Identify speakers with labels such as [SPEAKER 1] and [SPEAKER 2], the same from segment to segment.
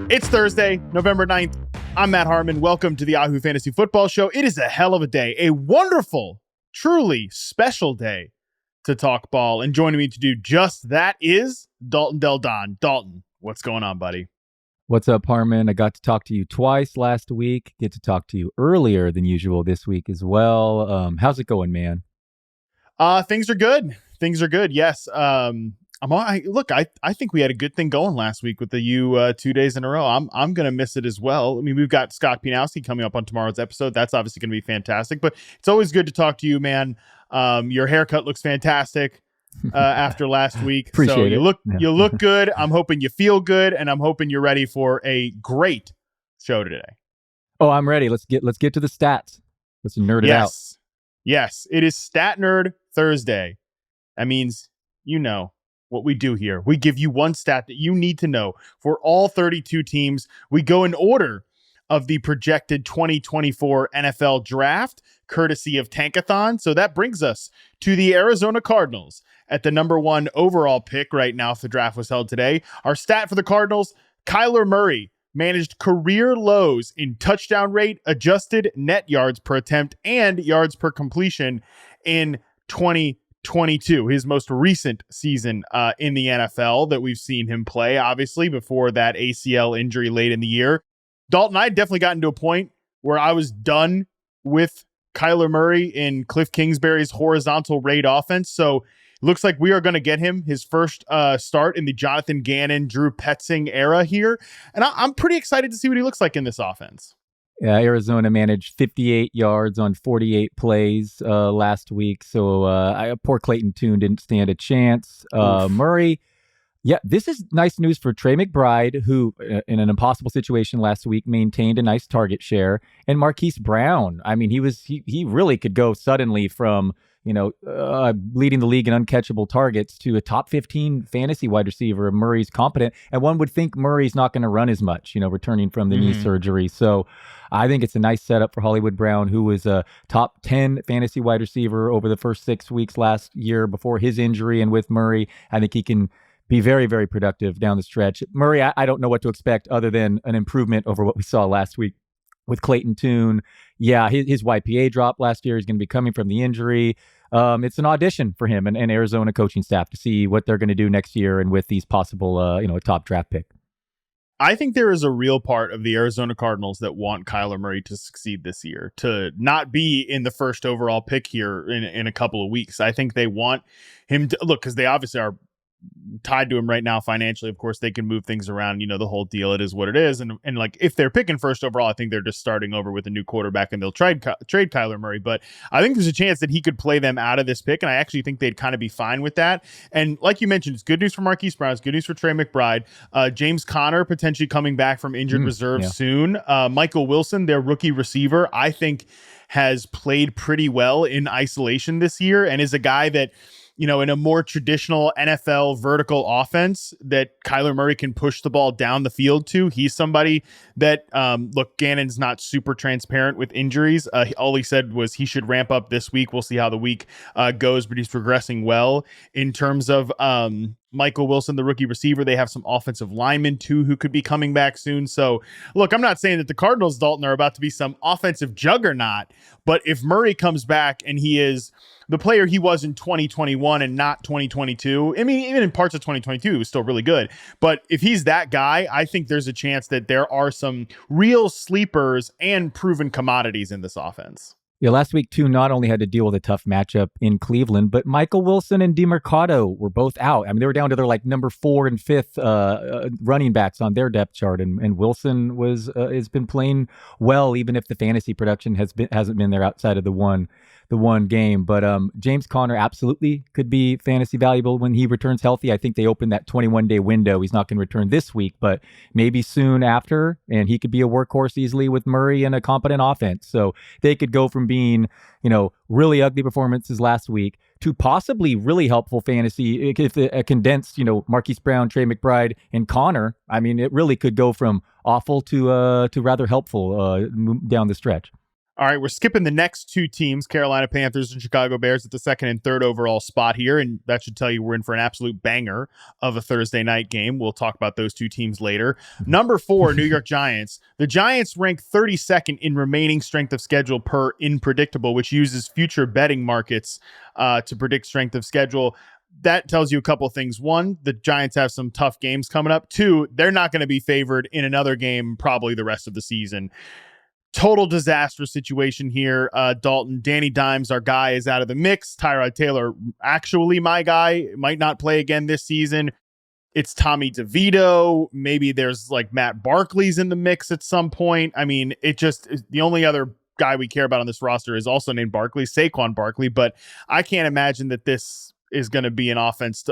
[SPEAKER 1] It's Thursday, November 9th. I'm Matt Harmon. Welcome to the Yahoo Fantasy Football Show. It is a hell of a day, a wonderful, truly special day to talk ball. And joining me to do just that is Dalton Del Don. Dalton, what's going on, buddy?
[SPEAKER 2] What's up, Harmon? I got to talk to you twice last week. Get to talk to you earlier than usual this week as well. How's it going, man?
[SPEAKER 1] Things are good. Things are good. Yes. I think we had a good thing going last week with the U 2 days in a row. I'm going to miss it as well. I mean, we've got Scott Pianowski coming up on tomorrow's episode. That's obviously going to be fantastic, but it's always good to talk to you, man. Your haircut looks fantastic after last week.
[SPEAKER 2] Appreciate it.
[SPEAKER 1] You look good. I'm hoping you feel good, and I'm hoping you're ready for a great show today.
[SPEAKER 2] Oh, I'm ready. Let's get to the stats. Let's nerd it out.
[SPEAKER 1] Yes, it is Stat Nerd Thursday. That means you know what we do here. We give you one stat that you need to know for all 32 teams. We go in order of the projected 2024 NFL draft, courtesy of Tankathon. So that brings us to the Arizona Cardinals at the number 1 overall pick right now if the draft was held today. Our stat for the Cardinals, Kyler Murray managed career lows in touchdown rate, adjusted net yards per attempt, and yards per completion in 2022, his most recent season in the NFL that we've seen him play, obviously, before that ACL injury late in the year. Dalton, I definitely gotten to a point where I was done with Kyler Murray in Cliff Kingsbury's horizontal rate offense. So it looks like we are going to get him his first start in the Jonathan Gannon, Drew Petzing era here. And I'm pretty excited to see what he looks like in this offense.
[SPEAKER 2] Yeah, Arizona managed 58 yards on 48 plays last week. So poor Clayton Tune didn't stand a chance. Murray, yeah, this is nice news for Trey McBride, who in an impossible situation last week maintained a nice target share. And Marquise Brown, I mean, he really could go suddenly from leading the league in uncatchable targets to a top 15 fantasy wide receiver. Murray's competent, and one would think Murray's not going to run as much, returning from the knee surgery. So I think it's a nice setup for Hollywood Brown, who was a top 10 fantasy wide receiver over the first 6 weeks last year before his injury. And with Murray, I think he can be very, very productive down the stretch. Murray, I don't know what to expect other than an improvement over what we saw last week with Clayton Tune. Yeah, his YPA dropped last year. He's going to be coming from the injury. It's an audition for him and Arizona coaching staff to see what they're going to do next year and with these possible, a top draft pick.
[SPEAKER 1] I think there is a real part of the Arizona Cardinals that want Kyler Murray to succeed this year, to not be in the first overall pick here in a couple of weeks. I think they want him to look, because they obviously are tied to him right now financially. Of course, they can move things around, the whole deal. It is what it is. And like, if they're picking first overall, I think they're just starting over with a new quarterback and they'll trade Kyler Murray. But I think there's a chance that he could play them out of this pick. And I actually think they'd kind of be fine with that. And like you mentioned, it's good news for Marquise Brown. It's good news for Trey McBride. James Conner potentially coming back from injured reserve soon. Michael Wilson, their rookie receiver, I think has played pretty well in isolation this year and is a guy that, in a more traditional NFL vertical offense that Kyler Murray can push the ball down the field to. He's somebody that, Gannon's not super transparent with injuries. All he said was he should ramp up this week. We'll see how the week goes, but he's progressing well. In terms of Michael Wilson, the rookie receiver, they have some offensive linemen too who could be coming back soon. So look, I'm not saying that the Cardinals, Dalton, are about to be some offensive juggernaut, but if Murray comes back and he is the player he was in 2021 and not 2022, I mean, even in parts of 2022, he was still really good. But if he's that guy, I think there's a chance that there are some real sleepers and proven commodities in this offense.
[SPEAKER 2] Yeah, last week, too, not only had to deal with a tough matchup in Cleveland, but Michael Wilson and DeMercado were both out. I mean, they were down to their number 4 and 5th running backs on their depth chart, and Wilson has been playing well, even if the fantasy production hasn't been there outside of the one game. But James Conner absolutely could be fantasy valuable when he returns healthy. I think they opened that 21-day window. He's not going to return this week, but maybe soon after, and he could be a workhorse easily with Murray and a competent offense. So they could go from being, really ugly performances last week to possibly really helpful fantasy if a condensed, Marquise Brown, Trey McBride, and Conner. I mean, it really could go from awful to rather helpful down the stretch.
[SPEAKER 1] All right, we're skipping the next two teams, Carolina Panthers and Chicago Bears, at the second and third overall spot here, and that should tell you we're in for an absolute banger of a Thursday night game. We'll talk about those two teams later. Number 4, New York Giants. The Giants rank 32nd in remaining strength of schedule per Unpredictable, which uses future betting markets to predict strength of schedule. That tells you a couple things. One, the Giants have some tough games coming up. 2, they're not going to be favored in another game probably the rest of the season. Total disastrous situation here. Dalton, Danny Dimes, our guy, is out of the mix. Tyrod Taylor, actually my guy, might not play again this season. It's Tommy DeVito. Maybe there's like Matt Barkley's in the mix at some point. I mean, the only other guy we care about on this roster is also named Barkley, Saquon Barkley, but I can't imagine that this is going to be an offense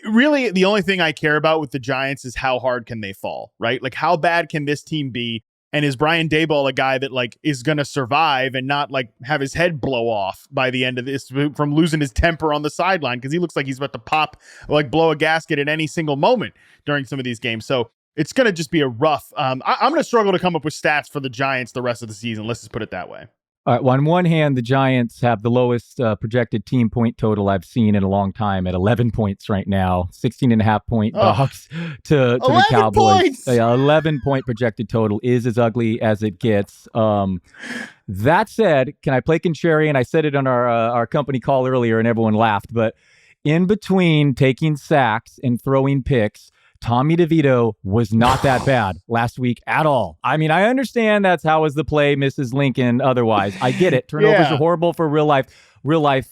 [SPEAKER 1] really, the only thing I care about with the Giants is how hard can they fall, right? Like, how bad can this team be? And is Brian Daboll a guy that like is going to survive and not like have his head blow off by the end of this from losing his temper on the sideline? Because he looks like he's about to pop, like blow a gasket at any single moment during some of these games. So it's going to just be a rough. I'm going to struggle to come up with stats for the Giants the rest of the season. Let's just put it that way.
[SPEAKER 2] All right. Well, on one hand, the Giants have the lowest projected team point total I've seen in a long time at 11 points right now, 16.5 point dogs to the Cowboys. 11-point projected total is as ugly as it gets. That said, can I play contrarian? I said it on our company call earlier and everyone laughed, but in between taking sacks and throwing picks, Tommy DeVito was not that bad last week at all. I mean, I understand that's how was the play, Mrs. Lincoln. Otherwise, I get it. Turnovers are horrible for real life,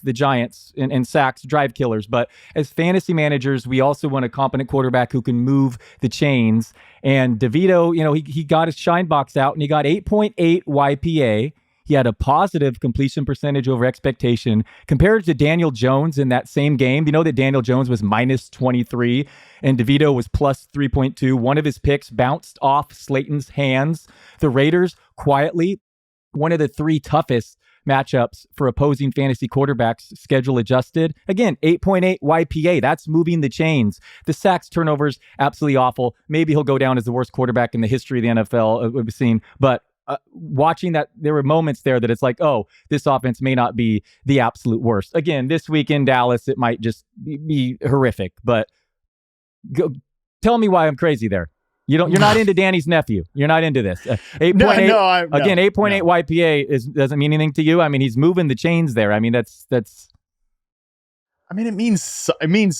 [SPEAKER 2] the Giants and sacks, drive killers. But as fantasy managers, we also want a competent quarterback who can move the chains. And DeVito, he got his shine box out and he got 8.8 YPA. He had a positive completion percentage over expectation compared to Daniel Jones in that same game. You know that Daniel Jones was minus 23 and DeVito was plus 3.2. One of his picks bounced off Slayton's hands. The Raiders, quietly, one of the 3 toughest matchups for opposing fantasy quarterbacks, schedule adjusted. Again, 8.8 YPA. That's moving the chains. The sacks, turnovers, absolutely awful. Maybe he'll go down as the worst quarterback in the history of the NFL we've seen, but watching that, there were moments there that it's like, oh, this offense may not be the absolute worst. Again, this week in Dallas, it might just be horrific, but tell me why I'm crazy there. You're not into Danny's nephew. You're not into this. 8.8 again, 8.8 YPA doesn't mean anything to you. I mean, he's moving the chains there. I mean, that's
[SPEAKER 1] I mean, it means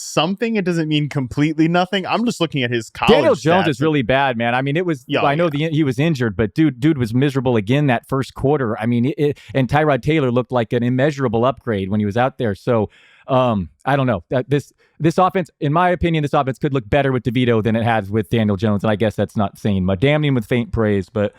[SPEAKER 1] something. It doesn't mean completely nothing. I'm just looking at his college
[SPEAKER 2] Daniel Jones
[SPEAKER 1] stats.
[SPEAKER 2] is really bad, man. I mean, it was. I know he was injured, but dude was miserable again that first quarter. I mean, and Tyrod Taylor looked like an immeasurable upgrade when he was out there. So, I don't know. This offense, in my opinion, this offense could look better with DeVito than it has with Daniel Jones, and I guess that's not saying much. Damning with faint praise, but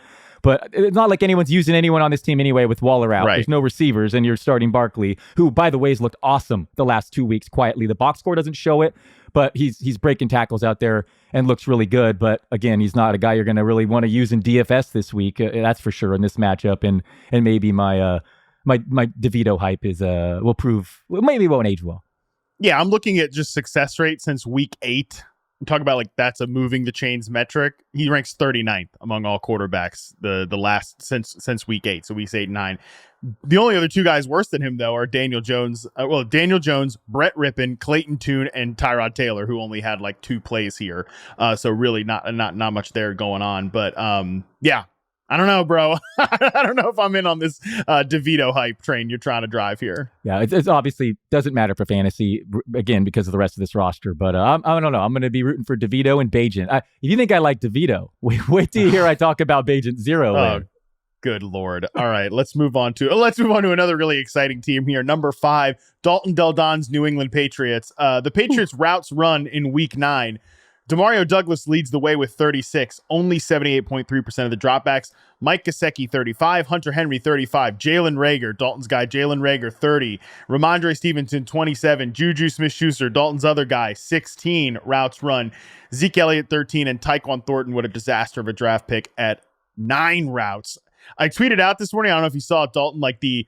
[SPEAKER 2] it's not like anyone's using anyone on this team anyway with Waller out. Right. There's no receivers, and you're starting Barkley, who, by the way, has looked awesome the last 2 weeks quietly. The box score doesn't show it, but he's breaking tackles out there and looks really good. But again, he's not a guy you're going to really want to use in DFS this week. That's for sure in this matchup. And maybe my DeVito hype will prove, maybe won't age well.
[SPEAKER 1] Yeah, I'm looking at just success rate since week 8. I'm talking about like that's a moving the chains metric. He ranks 39th among all quarterbacks the last since week 8. So weeks 8 and 9. The only other 2 guys worse than him though are Daniel Jones, Brett Rippon, Clayton Tune, and Tyrod Taylor, who only had like 2 plays here. So really not much there going on. But yeah. I don't know, bro. I don't know if I'm in on this DeVito hype train you're trying to drive here.
[SPEAKER 2] Yeah, it's obviously doesn't matter for fantasy, again, because of the rest of this roster. But I don't know. I'm going to be rooting for DeVito and Bagent. If you think I like DeVito, wait till you hear I talk about Bagent 0.
[SPEAKER 1] Oh, good Lord. All right, let's move on to another really exciting team here. Number 5, Dalton Del Don's New England Patriots. The Patriots routes run in week 9. Demario Douglas leads the way with 36, only 78.3% of the dropbacks. Mike Gesicki, 35. Hunter Henry, 35. Jalen Reagor, Dalton's guy, Jalen Reagor, 30. Ramondre Stevenson, 27. Juju Smith-Schuster, Dalton's other guy, 16 routes run. Zeke Elliott, 13. And Tyquan Thornton, what a disaster of a draft pick, at 9 routes. I tweeted out this morning, I don't know if you saw it, Dalton, like the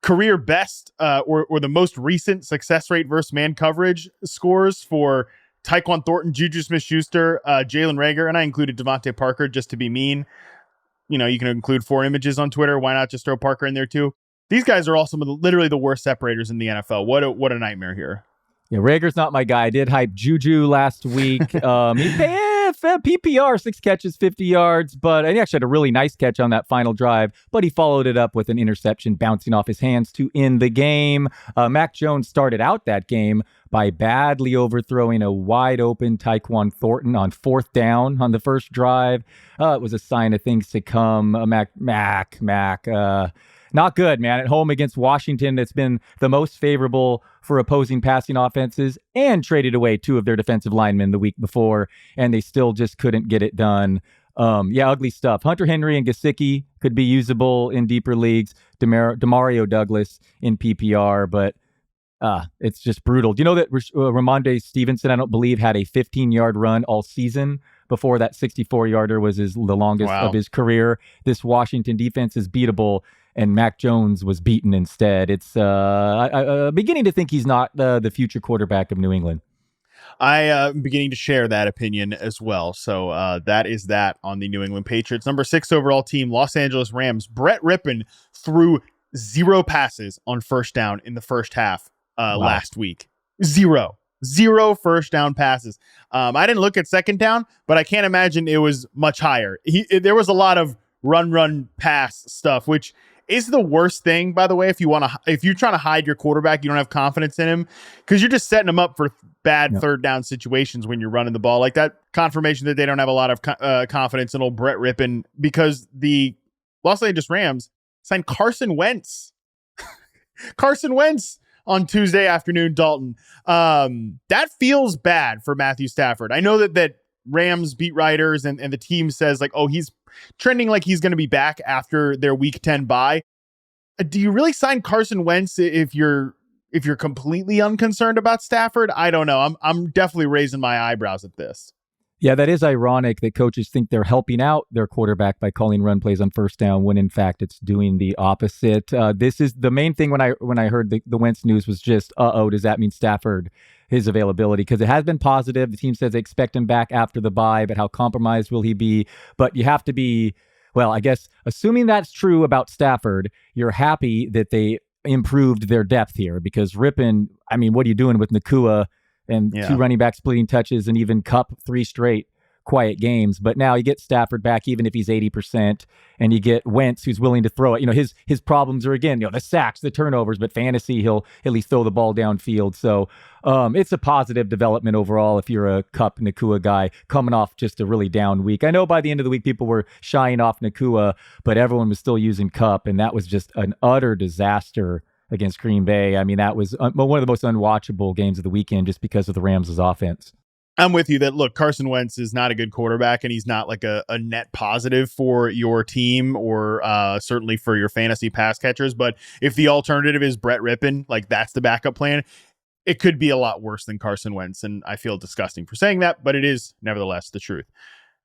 [SPEAKER 1] career best or the most recent success rate versus man coverage scores for Tyquan Thornton, Juju Smith-Schuster, Jalen Reagor, and I included Devontae Parker just to be mean. you can include 4 images on Twitter. Why not just throw Parker in there too? These guys are all some of literally the worst separators in the NFL. What a nightmare here.
[SPEAKER 2] Yeah, Rager's not my guy. I did hype Juju last week. PPR, 6 catches, 50 yards, but he actually had a really nice catch on that final drive, but he followed it up with an interception bouncing off his hands to end the game. Mac Jones started out that game by badly overthrowing a wide-open Tyquan Thornton on 4th down on the first drive. It was a sign of things to come. Not good, man. At home against Washington, that's been the most favorable for opposing passing offenses, and traded away 2 of their defensive linemen the week before, and they still just couldn't get it done. Ugly stuff. Hunter Henry and Gesicki could be usable in deeper leagues. Demario Douglas in PPR, but it's just brutal. Do you know that Ramondre Stevenson, I don't believe, had a 15-yard run all season before that 64-yarder was the longest of his career? This Washington defense is beatable, and Mac Jones was beaten instead. It's beginning to think he's not the future quarterback of New England.
[SPEAKER 1] I am beginning to share that opinion as well. So that is that on the New England Patriots. Number 6 overall team, Los Angeles Rams. Brett Rippon threw 0 passes on first down in the first half last week. 0 first down passes. I didn't look at second down, but I can't imagine it was much higher. There was a lot of run, pass stuff, which is the worst thing, by the way, if you're trying to hide your quarterback, you don't have confidence in him, because you're just setting him up for bad third down situations when you're running the ball like that. Confirmation that they don't have a lot of confidence in old Brett Rippon, because the Los Angeles Rams signed Carson Wentz. Carson Wentz on Tuesday afternoon, Dalton. That feels bad for Matthew Stafford. I know that Rams beat writers and the team says like, oh, he's trending like he's going to be back after their week 10 bye. Do you really sign Carson Wentz if you're completely unconcerned about Stafford? I don't know. I'm definitely raising my eyebrows at this.
[SPEAKER 2] Yeah, that is ironic that coaches think they're helping out their quarterback by calling run plays on first down, when in fact it's doing the opposite. This is the main thing when I heard the Wentz news was just, does that mean Stafford, his availability? Because it has been positive. The team says they expect him back after the bye, but how compromised will he be? But you have to be, well, I guess, assuming that's true about Stafford, you're happy that they improved their depth here, because Rippon, I mean, what are you doing with Nakua and 2 running backs splitting touches, and even Kupp 3 straight quiet games? But now you get Stafford back, even if he's 80%, and you get Wentz, who's willing to throw it. His problems are, again, the sacks, the turnovers, but fantasy, he'll at least throw the ball downfield. So it's a positive development overall if you're a Kupp Nakua guy coming off just a really down week. I know by the end of the week, people were shying off Nakua, but everyone was still using Kupp, and that was just an utter disaster against Green Bay. I mean, that was one of the most unwatchable games of the weekend just because of the Rams' offense.
[SPEAKER 1] I'm with you that, look, Carson Wentz is not a good quarterback, and he's not like a net positive for your team or certainly for your fantasy pass catchers. But if the alternative is Brett Rippon, like that's the backup plan, it could be a lot worse than Carson Wentz. And I feel disgusting for saying that, but it is nevertheless the truth.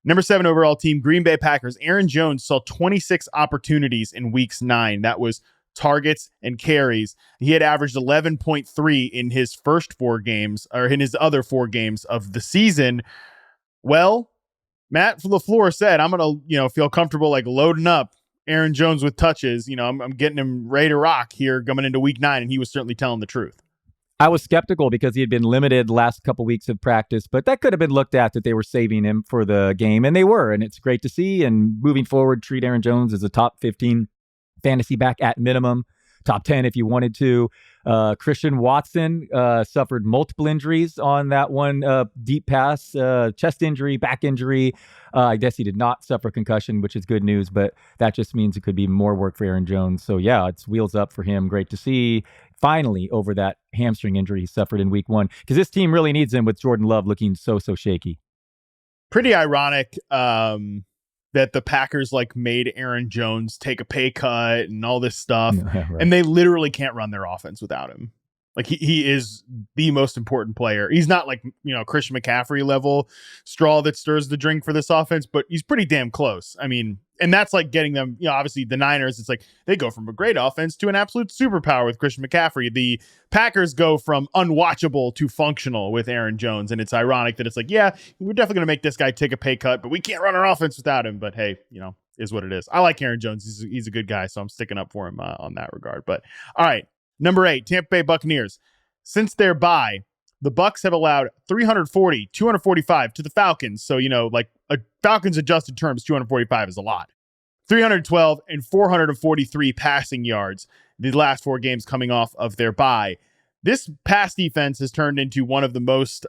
[SPEAKER 1] Number 7 overall team, Green Bay Packers. Aaron Jones saw 26 opportunities in weeks 9. That was targets and carries. He had averaged 11.3 in his first 4 games, or in his other 4 games of the season. Well, Matt LaFleur said, I'm going to, feel comfortable like loading up Aaron Jones with touches. I'm getting him ready to rock here coming into week 9. And he was certainly telling the truth.
[SPEAKER 2] I was skeptical because he had been limited the last couple weeks of practice, but that could have been looked at that they were saving him for the game, and they were, and it's great to see. And moving forward, treat Aaron Jones as a top 15 fantasy back at minimum, top 10 if you wanted to. Christian Watson suffered multiple injuries on that one deep pass, chest injury, back injury. I guess he did not suffer concussion, which is good news, but that just means it could be more work for Aaron Jones. So yeah, it's wheels up for him. Great to see finally over that hamstring injury he suffered in week 1, because this team really needs him with Jordan Love looking so shaky.
[SPEAKER 1] Pretty ironic that the Packers made Aaron Jones take a pay cut and all this stuff. Yeah, right. And they literally can't run their offense without him. He is the most important player. He's not Christian McCaffrey level straw that stirs the drink for this offense, but he's pretty damn close. I mean, and that's getting them, obviously the Niners, it's they go from a great offense to an absolute superpower with Christian McCaffrey. The Packers go from unwatchable to functional with Aaron Jones. And it's ironic that it's yeah, we're definitely going to make this guy take a pay cut, but we can't run our offense without him. But hey, is what it is. I like Aaron Jones. He's a good guy, so I'm sticking up for him on that regard. But all right, number 8, Tampa Bay Buccaneers. Since their bye, the Bucs have allowed 340, 245 to the Falcons. So, like a Falcons adjusted terms, 245 is a lot. 312 and 443 passing yards the last 4 games coming off of their bye. This pass defense has turned into one of the most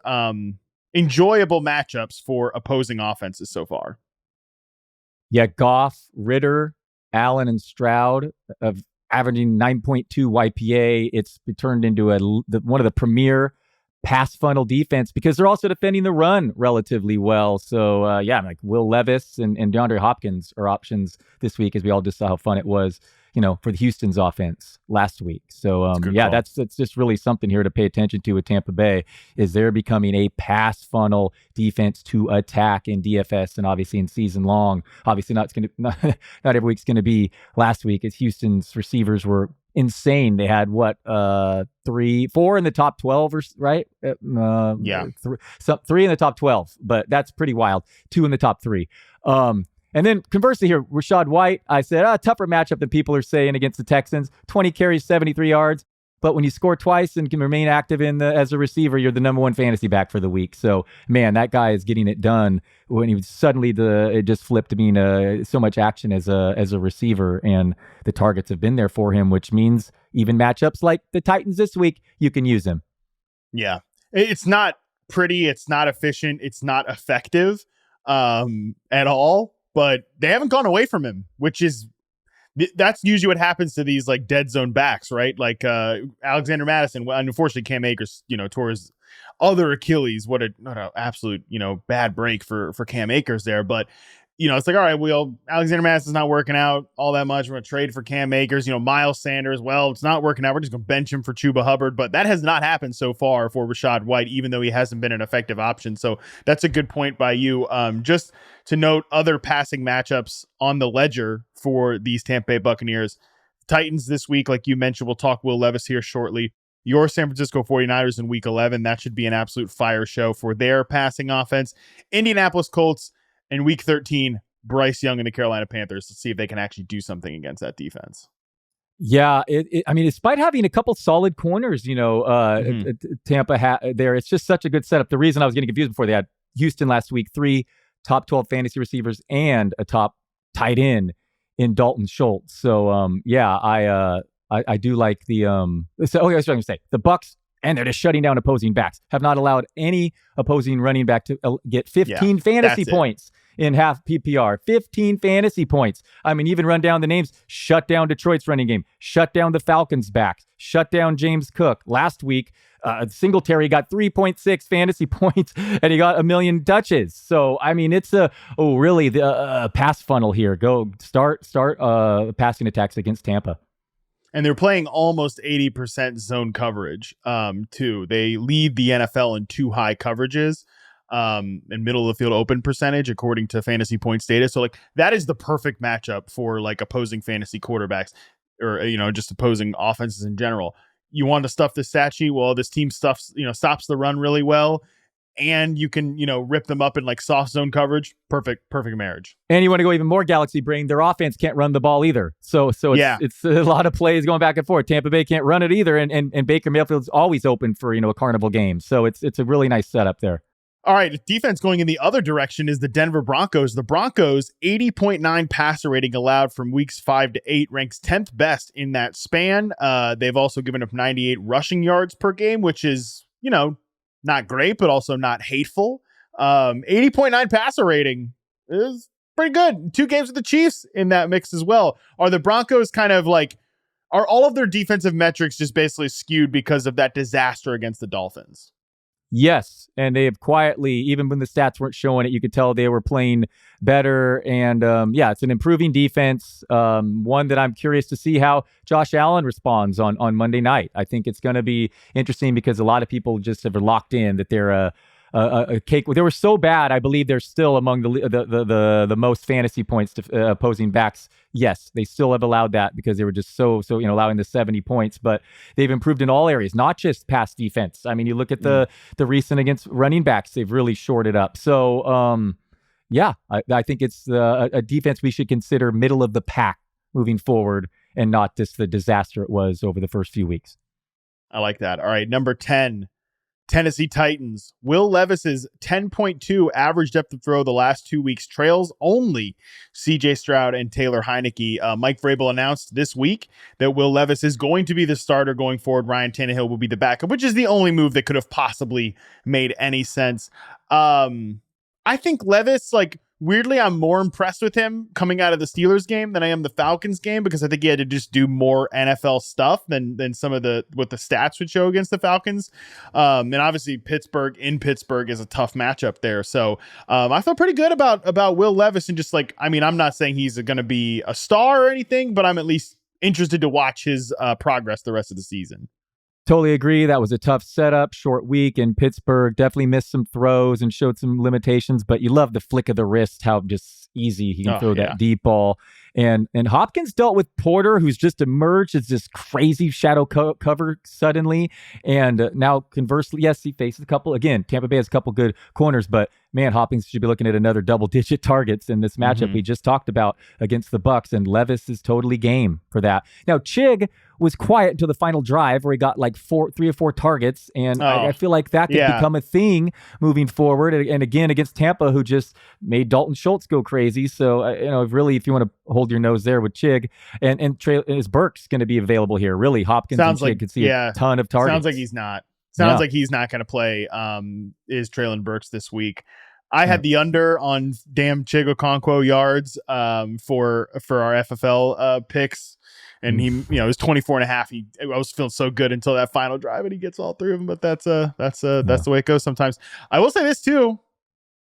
[SPEAKER 1] enjoyable matchups for opposing offenses so far.
[SPEAKER 2] Yeah, Goff, Ritter, Allen, and Stroud of averaging 9.2 YPA. It's turned into one of the premier pass funnel defense because they're also defending the run relatively well. So, like Will Levis and DeAndre Hopkins are options this week, as we all just saw how fun it was, for the Houston's offense last week. So, that's just really something here to pay attention to with Tampa Bay is they're becoming a pass funnel defense to attack in DFS and obviously in season long. Obviously, not every week's going to be last week as Houston's receivers were insane. They had 4 in the top 12, right? 3 in the top 12, but that's pretty wild. 2 in the top 3. And then conversely here, Rachaad White, I said, tougher matchup than people are saying against the Texans. 20 carries, 73 yards. But when you score twice and can remain active as a receiver, you're the number 1 fantasy back for the week. So, man, that guy is getting it done when he was suddenly it just flipped to being so much action as a receiver, and the targets have been there for him, which means even matchups like the Titans this week, you can use him. Yeah,
[SPEAKER 1] it's not pretty, it's not efficient, it's not effective at all. But they haven't gone away from him, that's usually what happens to these like dead zone backs, right? Like Alexander Madison, unfortunately Cam Akers, tore his other Achilles. What an absolute, bad break for Cam Akers there. But, it's like, all right, Alexander Madison's not working out all that much. We're going to trade for Cam Akers, Miles Sanders. Well, it's not working out. We're just going to bench him for Chuba Hubbard. But that has not happened so far for Rachaad White, even though he hasn't been an effective option. So that's a good point by you. Just to note other passing matchups on the ledger for these Tampa Bay Buccaneers. Titans this week, like you mentioned, we'll talk Will Levis here shortly. Your San Francisco 49ers in week 11. That should be an absolute fire show for their passing offense. Indianapolis Colts in week 13, Bryce Young and the Carolina Panthers. Let's see if they can actually do something against that defense.
[SPEAKER 2] Yeah, despite having a couple solid corners, Tampa there, it's just such a good setup. The reason I was getting confused before, they had Houston last week, 3 top 12 fantasy receivers and a top tight end in Dalton Schultz. So, I do like the that's what I was going to say. The Bucs, and they're just shutting down opposing backs, have not allowed any opposing running back to get 15 fantasy points in half PPR. 15 fantasy points. I mean, even run down the names. Shut down Detroit's running game. Shut down the Falcons' backs. Shut down James Cook. Last week, Singletary got 3.6 fantasy points, and he got 1 million touches. So, I mean, it's really the pass funnel here. Go start passing attacks against Tampa.
[SPEAKER 1] And they're playing almost 80% zone coverage, too. They lead the NFL in 2 high coverages, and middle of the field open percentage, according to fantasy points data. So, like, that is the perfect matchup for, like, opposing fantasy quarterbacks or, just opposing offenses in general. You want to stuff the stat sheet? Well, this team stops the run really well. And you can, rip them up in like soft zone coverage. Perfect marriage.
[SPEAKER 2] And you want to go even more galaxy brain. Their offense can't run the ball either. So it's a lot of plays going back and forth. Tampa Bay can't run it either. And Baker Mayfield's always open for, a carnival game. So it's a really nice setup there.
[SPEAKER 1] All right. Defense going in the other direction is the Denver Broncos. The Broncos, 80.9 passer rating allowed from weeks 5 to 8, ranks 10th best in that span. They've also given up 98 rushing yards per game, which is, not great, but also not hateful. 80.9 passer rating is pretty good. 2 games with the Chiefs in that mix as well. Are the Broncos are all of their defensive metrics just basically skewed because of that disaster against the Dolphins?
[SPEAKER 2] Yes, and they have quietly, even when the stats weren't showing it, you could tell they were playing better. And it's an improving defense. One that I'm curious to see how Josh Allen responds on Monday night. I think it's going to be interesting because a lot of people just have locked in that they're a cake. They were so bad. I believe they're still among the most fantasy points to opposing backs. Yes, they still have allowed that because they were just so allowing the 70 points. But they've improved in all areas, not just pass defense. I mean, you look at the recent against running backs, they've really shored it up. So yeah, I think it's a defense we should consider middle of the pack moving forward and not just the disaster it was over the first few weeks.
[SPEAKER 1] I like that. All right, number 10, Tennessee Titans. Will Levis's 10.2 average depth of throw the last 2 weeks trails only CJ Stroud and Taylor Heineke. Mike Vrabel announced this week that Will Levis is going to be the starter going forward. Ryan Tannehill will be the backup, which is the only move that could have possibly made any sense. I think Levis, weirdly, I'm more impressed with him coming out of the Steelers game than I am the Falcons game, because I think he had to just do more NFL stuff than some of what the stats would show against the Falcons. And obviously Pittsburgh is a tough matchup there. So I feel pretty good about Will Levis, and I'm not saying he's going to be a star or anything, but I'm at least interested to watch his progress the rest of the season.
[SPEAKER 2] Totally agree. That was a tough setup, short week in Pittsburgh. Definitely missed some throws and showed some limitations, but you love the flick of the wrist, how just easy he can throw that deep ball. And Hopkins dealt with Porter, who's just emerged as this crazy shadow cover suddenly. And now, conversely, yes, he faces a couple. Again, Tampa Bay has a couple good corners, but man, Hopkins should be looking at another double-digit targets in this matchup we just talked about against the Bucs, and Levis is totally game for that. Now, Chig was quiet until the final drive, where he got 3 or 4 targets, and I feel like that could become a thing moving forward. And again, against Tampa, who just made Dalton Schultz go crazy. So, really, if you want to hold your nose there with Chig, and is Burks going to be available here? Really, Hopkins and Chig could see a ton of targets.
[SPEAKER 1] Sounds like he's not. Sounds like he's not going to play. Is Traylon Burks this week? I had the under on damn Chig Okonkwo yards for our FFL picks. And he, it was 24 and a half. I was feeling so good until that final drive, and he gets all 3 of them. But that's the way it goes sometimes. I will say this too: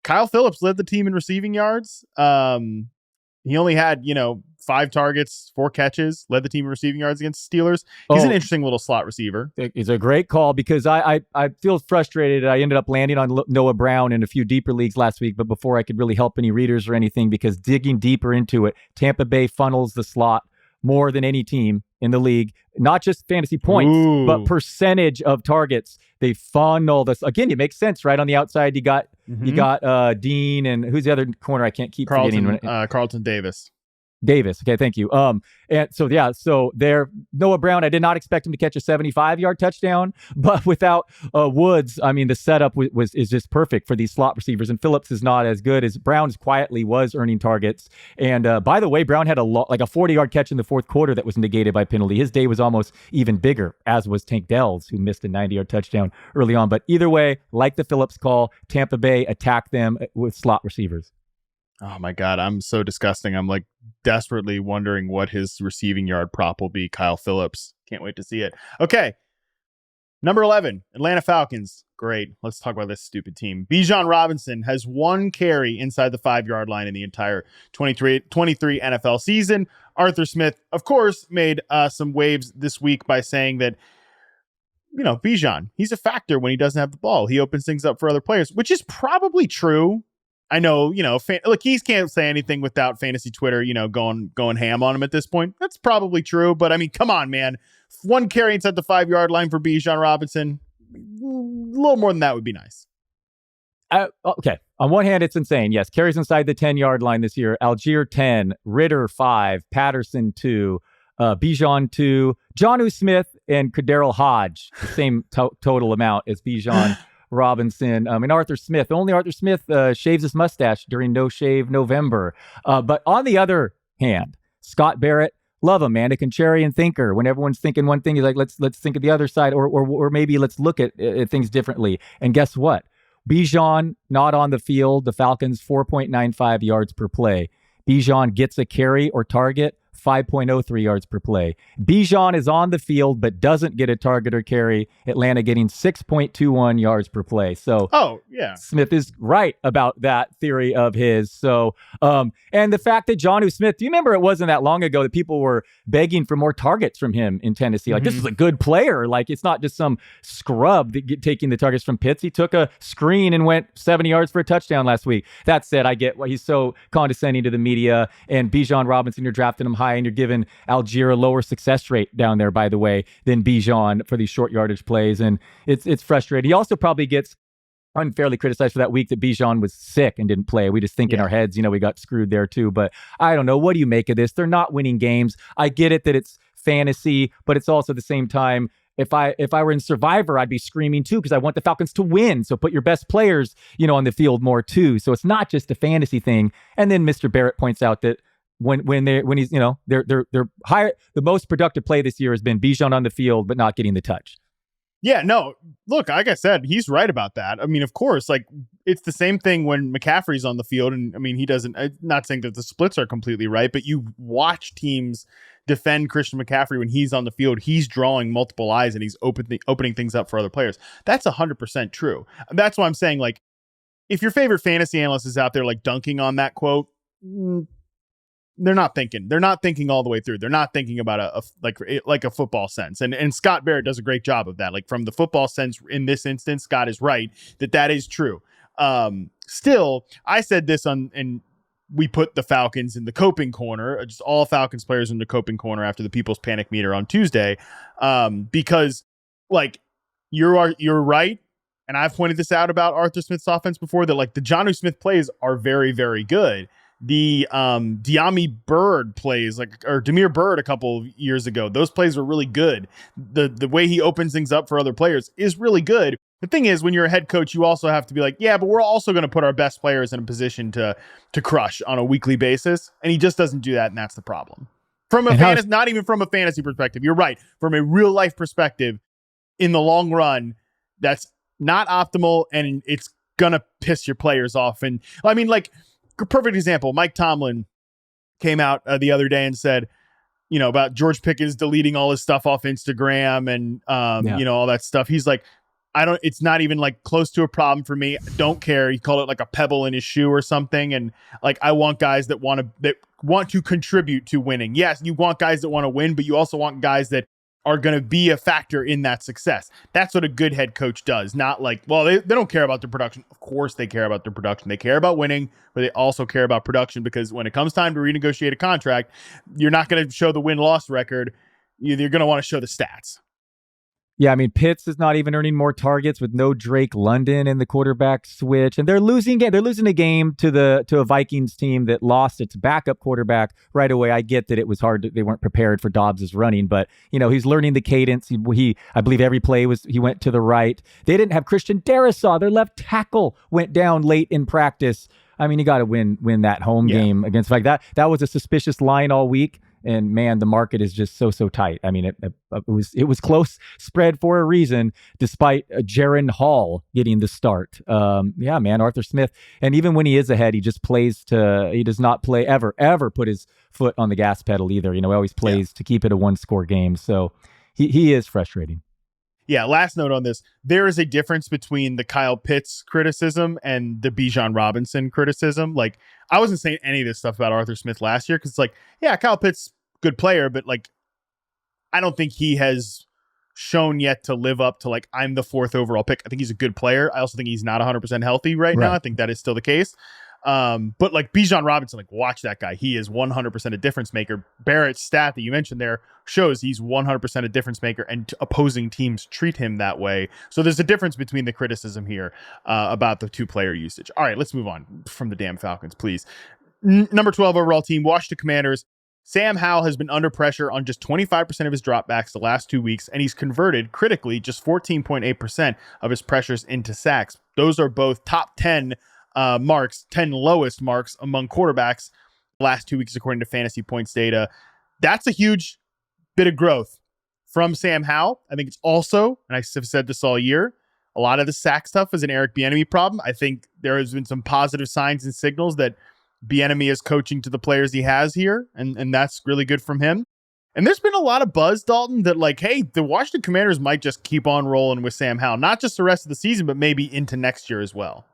[SPEAKER 1] Kyle Phillips led the team in receiving yards. He only had 5 targets, 4 catches. Led the team in receiving yards against the Steelers. He's an interesting little slot receiver.
[SPEAKER 2] It's a great call, because I feel frustrated. I ended up landing on Noah Brown in a few deeper leagues last week, but before I could really help any readers or anything, because digging deeper into it, Tampa Bay funnels the slot more than any team in the league, not just fantasy points, but percentage of targets. They funnel this. Again, it makes sense, right? On the outside, you got Dean, and who's the other corner? I can't keep forgetting.
[SPEAKER 1] Carlton Davis.
[SPEAKER 2] Okay, thank you. And so there, Noah Brown, I did not expect him to catch a 75-yard touchdown, but without Woods, the setup is just perfect for these slot receivers. And Phillips is not as good as Brown quietly was earning targets. And by the way, Brown had a 40-yard catch in the fourth quarter that was negated by penalty. His day was almost even bigger, as was Tank Dell's, who missed a 90-yard touchdown early on. But either way, like the Phillips call, Tampa Bay attack them with slot receivers.
[SPEAKER 1] Oh my God, I'm so disgusting. I'm desperately wondering what his receiving yard prop will be. Kyle Phillips. Can't wait to see it. Okay. Number 11, Atlanta Falcons. Great. Let's talk about this stupid team. Bijan Robinson has 1 carry inside the 5-yard line in the entire 23 NFL season. Arthur Smith, of course, made some waves this week by saying that, Bijan, he's a factor when he doesn't have the ball. He opens things up for other players, which is probably true. I know, he can't say anything without fantasy Twitter, going ham on him at this point. That's probably true. But come on, man. 1 carry inside the 5-yard line for Bijan Robinson. A little more than that would be nice.
[SPEAKER 2] Okay. On one hand, it's insane. Yes. Carries inside the 10-yard line this year. Algier 10, Ritter 5, Patterson 2, Bijan 2, Jonnu Smith and Kaderil Hodge, the same total amount as Bijan Robinson. And Arthur Smith. Only Arthur Smith shaves his mustache during No Shave November. But on the other hand, Scott Barrett, love him, man. A contrarian thinker. When everyone's thinking one thing, he's like, let's think of the other side, or maybe let's look at things differently. And guess what? Bijan not on the field. The Falcons 4.95 yards per play. Bijan gets a carry or target, 5.03 yards per play. Bijan is on the field but doesn't get a target or carry. Atlanta getting 6.21 yards per play. So Smith is right about that theory of his. So and the fact that Jonnu Smith, do you remember it wasn't that long ago that people were begging for more targets from him in Tennessee? Like, this is a good player. Like, it's not just some scrub taking the targets from Pitts. He took a screen and went 70 yards for a touchdown last week. That said, I get why he's so condescending to the media. And Bijan Robinson, you're drafting him high, and you're giving Algier a lower success rate down there, by the way, than Bijan for these short yardage plays. And it's frustrating. He also probably gets unfairly criticized for that week that Bijan was sick and didn't play. We just think in our heads, we got screwed there too. But I don't know. What do you make of this? They're not winning games. I get it that it's fantasy, but it's also at the same time, if I were in Survivor, I'd be screaming too because I want the Falcons to win. So put your best players, on the field more too. So it's not just a fantasy thing. And then Mr. Barrett points out that when he's they're higher, the most productive play this year has been Bijan on the field but not getting the touch.
[SPEAKER 1] Yeah, no, look, like I said, he's right about that. I mean, of course, like it's the same thing when McCaffrey's on the field. And I mean, he doesn't, I'm not saying that the splits are completely right, but you watch teams defend Christian McCaffrey when he's on the field. He's drawing multiple eyes and he's opening things up for other players. That's 100% true. That's why I'm saying, like, if your favorite fantasy analyst is out there like dunking on that quote, they're not thinking all the way through. They're not thinking about a football sense. And Scott Barrett does a great job of that. Like from the football sense in this instance, Scott is right that is true. Still, I said this and we put the Falcons in the coping corner, just all Falcons players in the coping corner after the People's Panic Meter on Tuesday. Because like you're right. And I've pointed this out about Arthur Smith's offense before, that like the Jonnu Smith plays are very, very good. The Diami Bird plays, or Demir Bird a couple of years ago, those plays were really good. The way he opens things up for other players is really good. The thing is, when you're a head coach, you also have to be like, yeah, but we're also going to put our best players in a position to crush on a weekly basis. And he just doesn't do that. And that's the problem. From a fantasy, not even from a fantasy perspective. You're right. From a real life perspective, in the long run, that's not optimal. And it's going to piss your players off. And I mean, like, perfect example, Mike Tomlin came out the other day and said, about George Pickens deleting all his stuff off Instagram and, all that stuff. He's like, it's not even like close to a problem for me. I don't care. He called it like a pebble in his shoe or something. And like, I want guys that want to contribute to winning. Yes, you want guys that want to win, but you also want guys that are going to be a factor in that success. That's what a good head coach does. Not like, well, they don't care about their production. Of course they care about their production. They care about winning, but they also care about production, because when it comes time to renegotiate a contract, you're not going to show the win-loss record. You're going to want to show the stats.
[SPEAKER 2] Yeah, I mean, Pitts is not even earning more targets with no Drake London in the quarterback switch, and they're losing a game to a Vikings team that lost its backup quarterback right away. I get that it was hard; they weren't prepared for Dobbs' running, but he's learning the cadence. I believe every play he went to the right. They didn't have Christian Darrisaw. Their left tackle went down late in practice. I mean, you got to win that home game against like that. That was a suspicious line all week. And man, the market is just so tight. I mean, it was close spread for a reason, despite Jaron Hall getting the start. Yeah, man, Arthur Smith. And even when he is ahead, he just plays he does not play ever put his foot on the gas pedal either. He always plays to keep it a 1-score game. So he is frustrating.
[SPEAKER 1] Yeah, last note on this. There is a difference between the Kyle Pitts criticism and the Bijan Robinson criticism. Like, I wasn't saying any of this stuff about Arthur Smith last year because it's like, yeah, Kyle Pitts, good player, but like, I don't think he has shown yet to live up to like, I'm the 4th overall pick. I think he's a good player. I also think he's not 100% healthy right now. I think that is still the case. But like Bijan Robinson, like watch that guy. He is 100% a difference maker. Barrett's stat that you mentioned there shows he's 100% a difference maker, and opposing teams treat him that way. So there's a difference between the criticism here about the 2-player usage. All right, let's move on from the damn Falcons, please. Number 12 overall team, Washington Commanders. Sam Howell has been under pressure on just 25% of his dropbacks the last 2 weeks, and he's converted critically just 14.8% of his pressures into sacks. Those are both top 10 marks, 10 lowest marks among quarterbacks the last 2 weeks, according to fantasy points data. That's a huge bit of growth from Sam Howell. I think it's also, and I've said this all year, a lot of the sack stuff is an Eric Bieniemy problem. I think there has been some positive signs and signals that Bieniemy is coaching to the players he has here, and that's really good from him. And there's been a lot of buzz, Dalton, that like, hey, the Washington Commanders might just keep on rolling with Sam Howell, not just the rest of the season, but maybe into next year as well.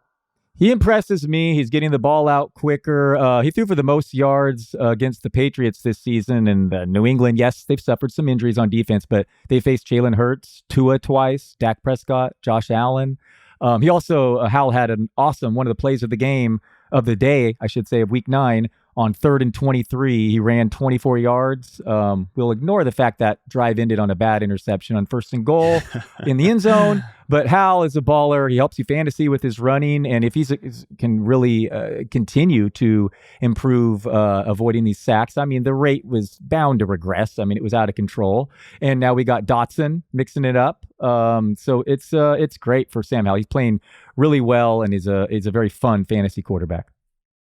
[SPEAKER 2] He impresses me. He's getting the ball out quicker. He threw for the most yards against the Patriots this season. And New England, yes, they've suffered some injuries on defense, but they faced Jalen Hurts, Tua twice, Dak Prescott, Josh Allen. Howell had an awesome, one of the plays of the day, I should say, of week 9, On 3rd and 23, he ran 24 yards. We'll ignore the fact that drive ended on a bad interception on 1st and goal in the end zone. But Hal is a baller. He helps you fantasy with his running. And if he can really continue to improve avoiding these sacks, I mean, the rate was bound to regress. I mean, it was out of control. And now we got Dotson mixing it up. So it's great for Sam Howell. He's playing really well and is a very fun fantasy quarterback.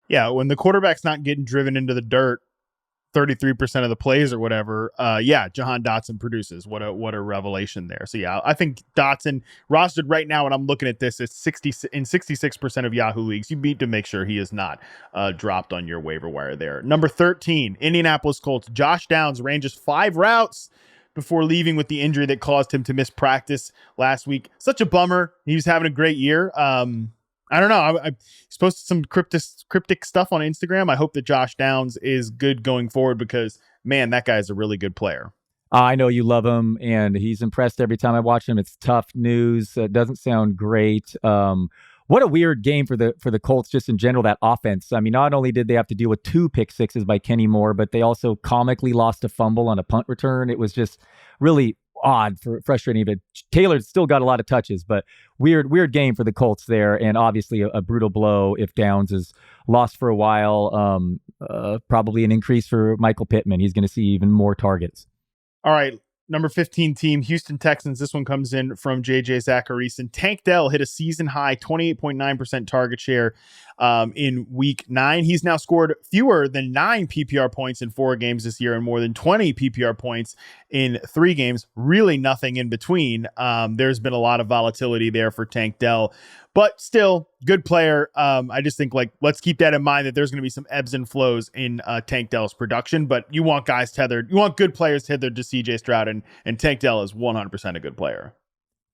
[SPEAKER 1] Yeah, when the quarterback's not getting driven into the dirt 33% of the plays or whatever, Jahan Dotson produces. What a revelation there. So yeah, I think Dotson rostered right now, and I'm looking at this, it's 66% of Yahoo leagues. You need to make sure he is not dropped on your waiver wire there. Number 13, Indianapolis Colts. Josh Downs ran just 5 routes before leaving with the injury that caused him to miss practice last week. Such a bummer. He was having a great year. I don't know. I posted some cryptic stuff on Instagram. I hope that Josh Downs is good going forward because, man, that guy is a really good player.
[SPEAKER 2] I know you love him, and he's impressed every time I watch him. It's tough news. Doesn't sound great. What a weird game for the Colts just in general, that offense. I mean, not only did they have to deal with 2 pick sixes by Kenny Moore, but they also comically lost a fumble on a punt return. It was just really odd, frustrating, but Taylor's still got a lot of touches, but weird game for the Colts there, and obviously a brutal blow if Downs is lost for a while. Probably an increase for Michael Pittman. He's going to see even more targets.
[SPEAKER 1] All right, number 15 team, Houston Texans. This one comes in from JJ Zacharyson. Tank Dell hit a season high 28.9% target share in week 9. He's now scored fewer than 9 PPR points in 4 games this year and more than 20 PPR points in 3 games. Really nothing in between. There's been a lot of volatility there for Tank Dell, but still good player. I just think let's keep that in mind that there's going to be some ebbs and flows in Tank Dell's production, but you want guys tethered. You want good players tethered to CJ Stroud, and Tank Dell is 100% a good player.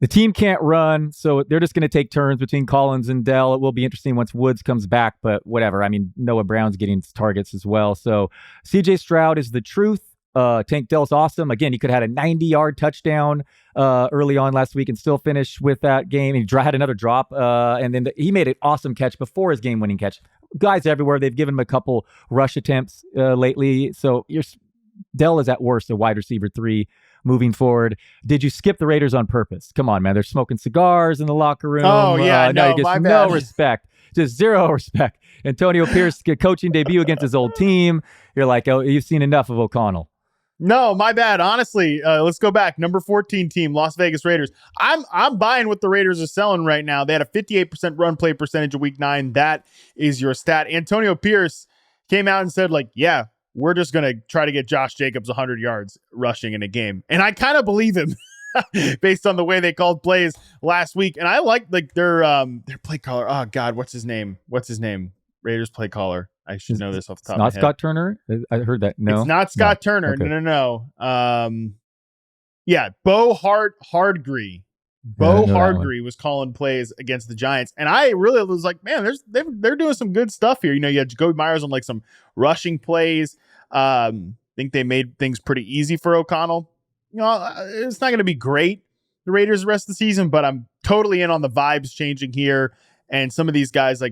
[SPEAKER 2] The team can't run, so they're just going to take turns between Collins and Dell. It will be interesting once Woods comes back, but whatever. I mean, Noah Brown's getting targets as well. So CJ Stroud is the truth. Tank Dell's awesome. Again, he could have had a 90-yard touchdown early on last week and still finish with that game. He had another drop, and then he made an awesome catch before his game-winning catch. Guys everywhere, they've given him a couple rush attempts lately. So Dell is at worst a wide receiver 3 moving forward. Did you skip the Raiders on purpose? Come on, man. They're smoking cigars in the locker room.
[SPEAKER 1] Oh, yeah.
[SPEAKER 2] No,
[SPEAKER 1] my bad.
[SPEAKER 2] No respect. Just zero respect. Antonio Pierce coaching debut against his old team. You're like, oh, you've seen enough of O'Connell.
[SPEAKER 1] No, my bad. Honestly, let's go back. Number 14 team, Las Vegas Raiders. I'm buying what the Raiders are selling right now. They had a 58% run play percentage in week 9. That is your stat. Antonio Pierce came out and said, we're just going to try to get Josh Jacobs 100 yards rushing in a game. And I kind of believe him based on the way they called plays last week. And I like their play caller. Oh God, what's his name? Raiders play caller. I should know this off the top of my head.
[SPEAKER 2] Not Scott Turner? I heard that. No.
[SPEAKER 1] It's not Scott Turner.
[SPEAKER 2] Okay.
[SPEAKER 1] No. Bo Hardgree. Bo Hardgree was calling plays against the Giants, and I really was like, man, they're doing some good stuff here. You had Jacoby Myers on some rushing plays. Think they made things pretty easy for O'Connell. It's not going to be great, the Raiders the rest of the season, but I'm totally in on the vibes changing here, and some of these guys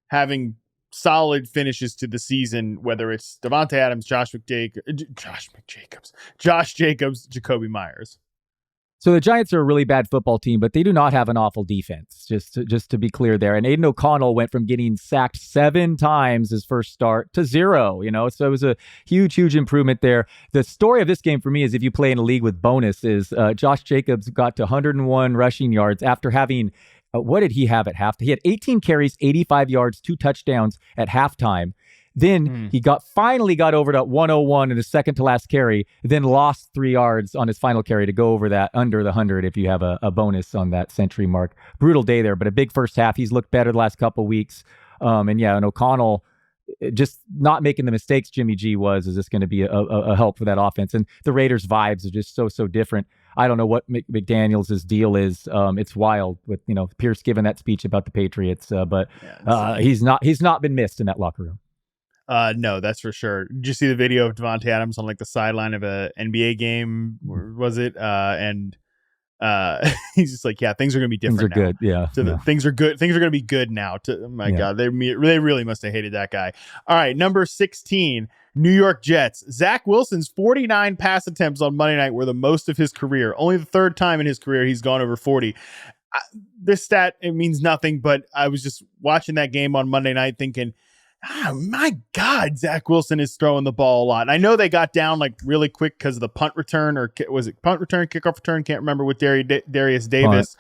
[SPEAKER 1] having solid finishes to the season, whether it's Devontae Adams, Josh Jacobs, Jacoby Myers.
[SPEAKER 2] So the Giants are a really bad football team, but they do not have an awful defense, just to be clear there. And Aiden O'Connell went from getting sacked 7 times his first start to 0, so it was a huge improvement there. The story of this game for me is if you play in a league with bonus is Josh Jacobs got to 101 rushing yards after having, what did he have at halftime? He had 18 carries, 85 yards, 2 touchdowns at halftime. Then he finally got over to 101 in the second to last carry, then lost 3 yards on his final carry to go over that under the 100 if you have a bonus on that century mark. Brutal day there, but a big first half. He's looked better the last couple of weeks. And O'Connell just not making the mistakes Jimmy G was is just going to be a help for that offense. And the Raiders' vibes are just so different. I don't know what McDaniels' deal is. It's wild with Pierce giving that speech about the Patriots, but he's not been missed in that locker room.
[SPEAKER 1] No, that's for sure. Did you see the video of Devontae Adams on the sideline of a NBA game? Was it? And He's just like, yeah, things are going to be different.
[SPEAKER 2] Things are good. Yeah.
[SPEAKER 1] Things are good. Things are going to be good now. Oh my God. They really must have hated that guy. All right. Number 16, New York Jets. Zach Wilson's 49 pass attempts on Monday night were the most of his career. Only the third time in his career he's gone over 40. This stat, it means nothing, but I was just watching that game on Monday night thinking, oh my God, Zach Wilson is throwing the ball a lot. And I know they got down like really quick because of the punt return, or was it punt return, kickoff return? Can't remember with Darius Davis.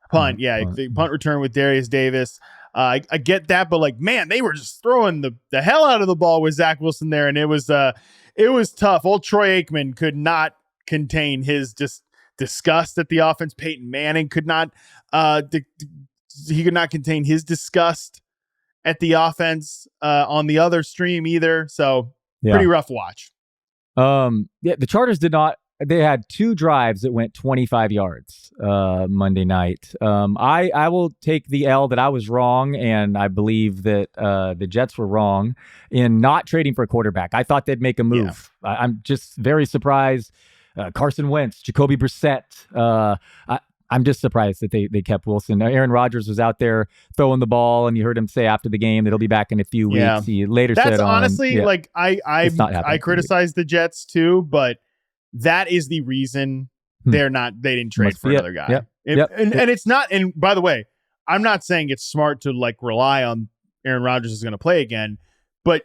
[SPEAKER 1] Punt. Yeah, the punt return with Darius Davis. I get that, but like, man, they were just throwing the hell out of the ball with Zach Wilson there, and it was tough. Old Troy Aikman could not contain his disgust at the offense. Peyton Manning could not he could not contain his disgust at the offense on the other stream either. So pretty rough watch.
[SPEAKER 2] The Chargers did not. They had 2 drives that went 25 yards Monday night. I will take the L that I was wrong, and I believe that the Jets were wrong in not trading for a quarterback. I thought they'd make a move. Yeah. I'm just very surprised. Carson Wentz, Jacoby Brissett. I'm just surprised that they kept Wilson. Aaron Rodgers was out there throwing the ball, and you heard him say after the game that he'll be back in a few weeks.
[SPEAKER 1] Yeah.
[SPEAKER 2] He later
[SPEAKER 1] That's
[SPEAKER 2] said,
[SPEAKER 1] honestly, like I criticize the Jets too, but that is the reason they didn't trade for another guy. And it's not, and by the way, I'm not saying it's smart to like rely on Aaron Rodgers is going to play again, but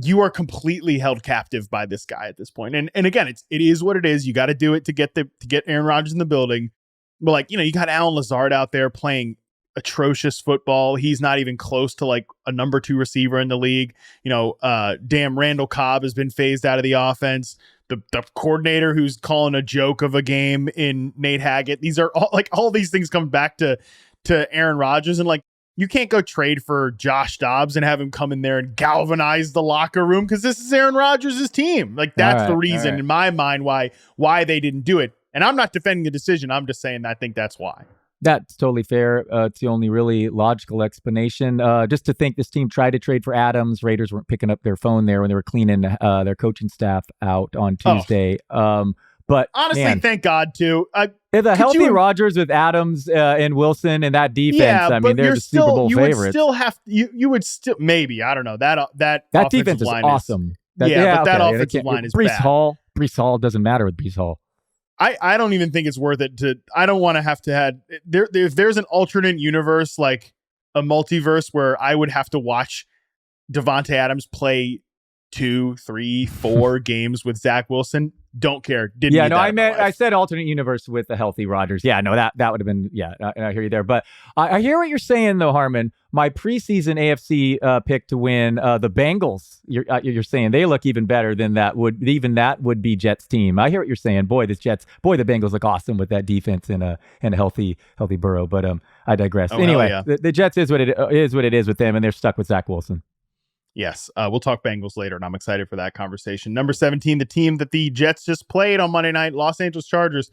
[SPEAKER 1] you are completely held captive by this guy at this point. And again, it is what it is. You got to do it to get Aaron Rodgers in the building. But like, you got Allen Lazard out there playing atrocious football. He's not even close to like a number 2 receiver in the league. Damn, Randall Cobb has been phased out of the offense. The coordinator who's calling a joke of a game in Nate Hackett. These are all these things come back to Aaron Rodgers, and like, you can't go trade for Josh Dobbs and have him come in there and galvanize the locker room because this is Aaron Rodgers' team. Like, that's the reason in my mind why they didn't do it. And I'm not defending the decision. I'm just saying I think that's why.
[SPEAKER 2] That's totally fair. It's the only really logical explanation. Just to think this team tried to trade for Adams. Raiders weren't picking up their phone there when they were cleaning their coaching staff out on Tuesday. But
[SPEAKER 1] honestly,
[SPEAKER 2] man,
[SPEAKER 1] thank God too.
[SPEAKER 2] The healthy Rodgers with Adams and Wilson and that defense. I mean, they're the Super Bowl favorites.
[SPEAKER 1] Would still have you would still maybe, I don't know, that
[SPEAKER 2] defense is awesome.
[SPEAKER 1] But that offensive line is
[SPEAKER 2] Breece
[SPEAKER 1] bad.
[SPEAKER 2] Breece Hall doesn't matter with Breece Hall.
[SPEAKER 1] I don't even think it's worth it I don't want to have if there's an alternate universe, like a multiverse where I would have to watch Devontae Adams play 2, 3, 4 games with Zach Wilson. Don't care. I said alternate universe with the healthy Rodgers. Yeah, no, that would have been, I hear you there. But I hear what you're saying though, Harmon. My preseason AFC pick to win, the Bengals, you're saying they look even better than that would be Jets team. I hear what you're saying. The Bengals look awesome with that defense and a healthy Burrow. But I digress. Anyway, the Jets is what it is with them, and they're stuck with Zach Wilson. Yes, we'll talk Bengals later, and I'm excited for that conversation. Number 17, the team that the Jets just played on Monday night, Los Angeles Chargers.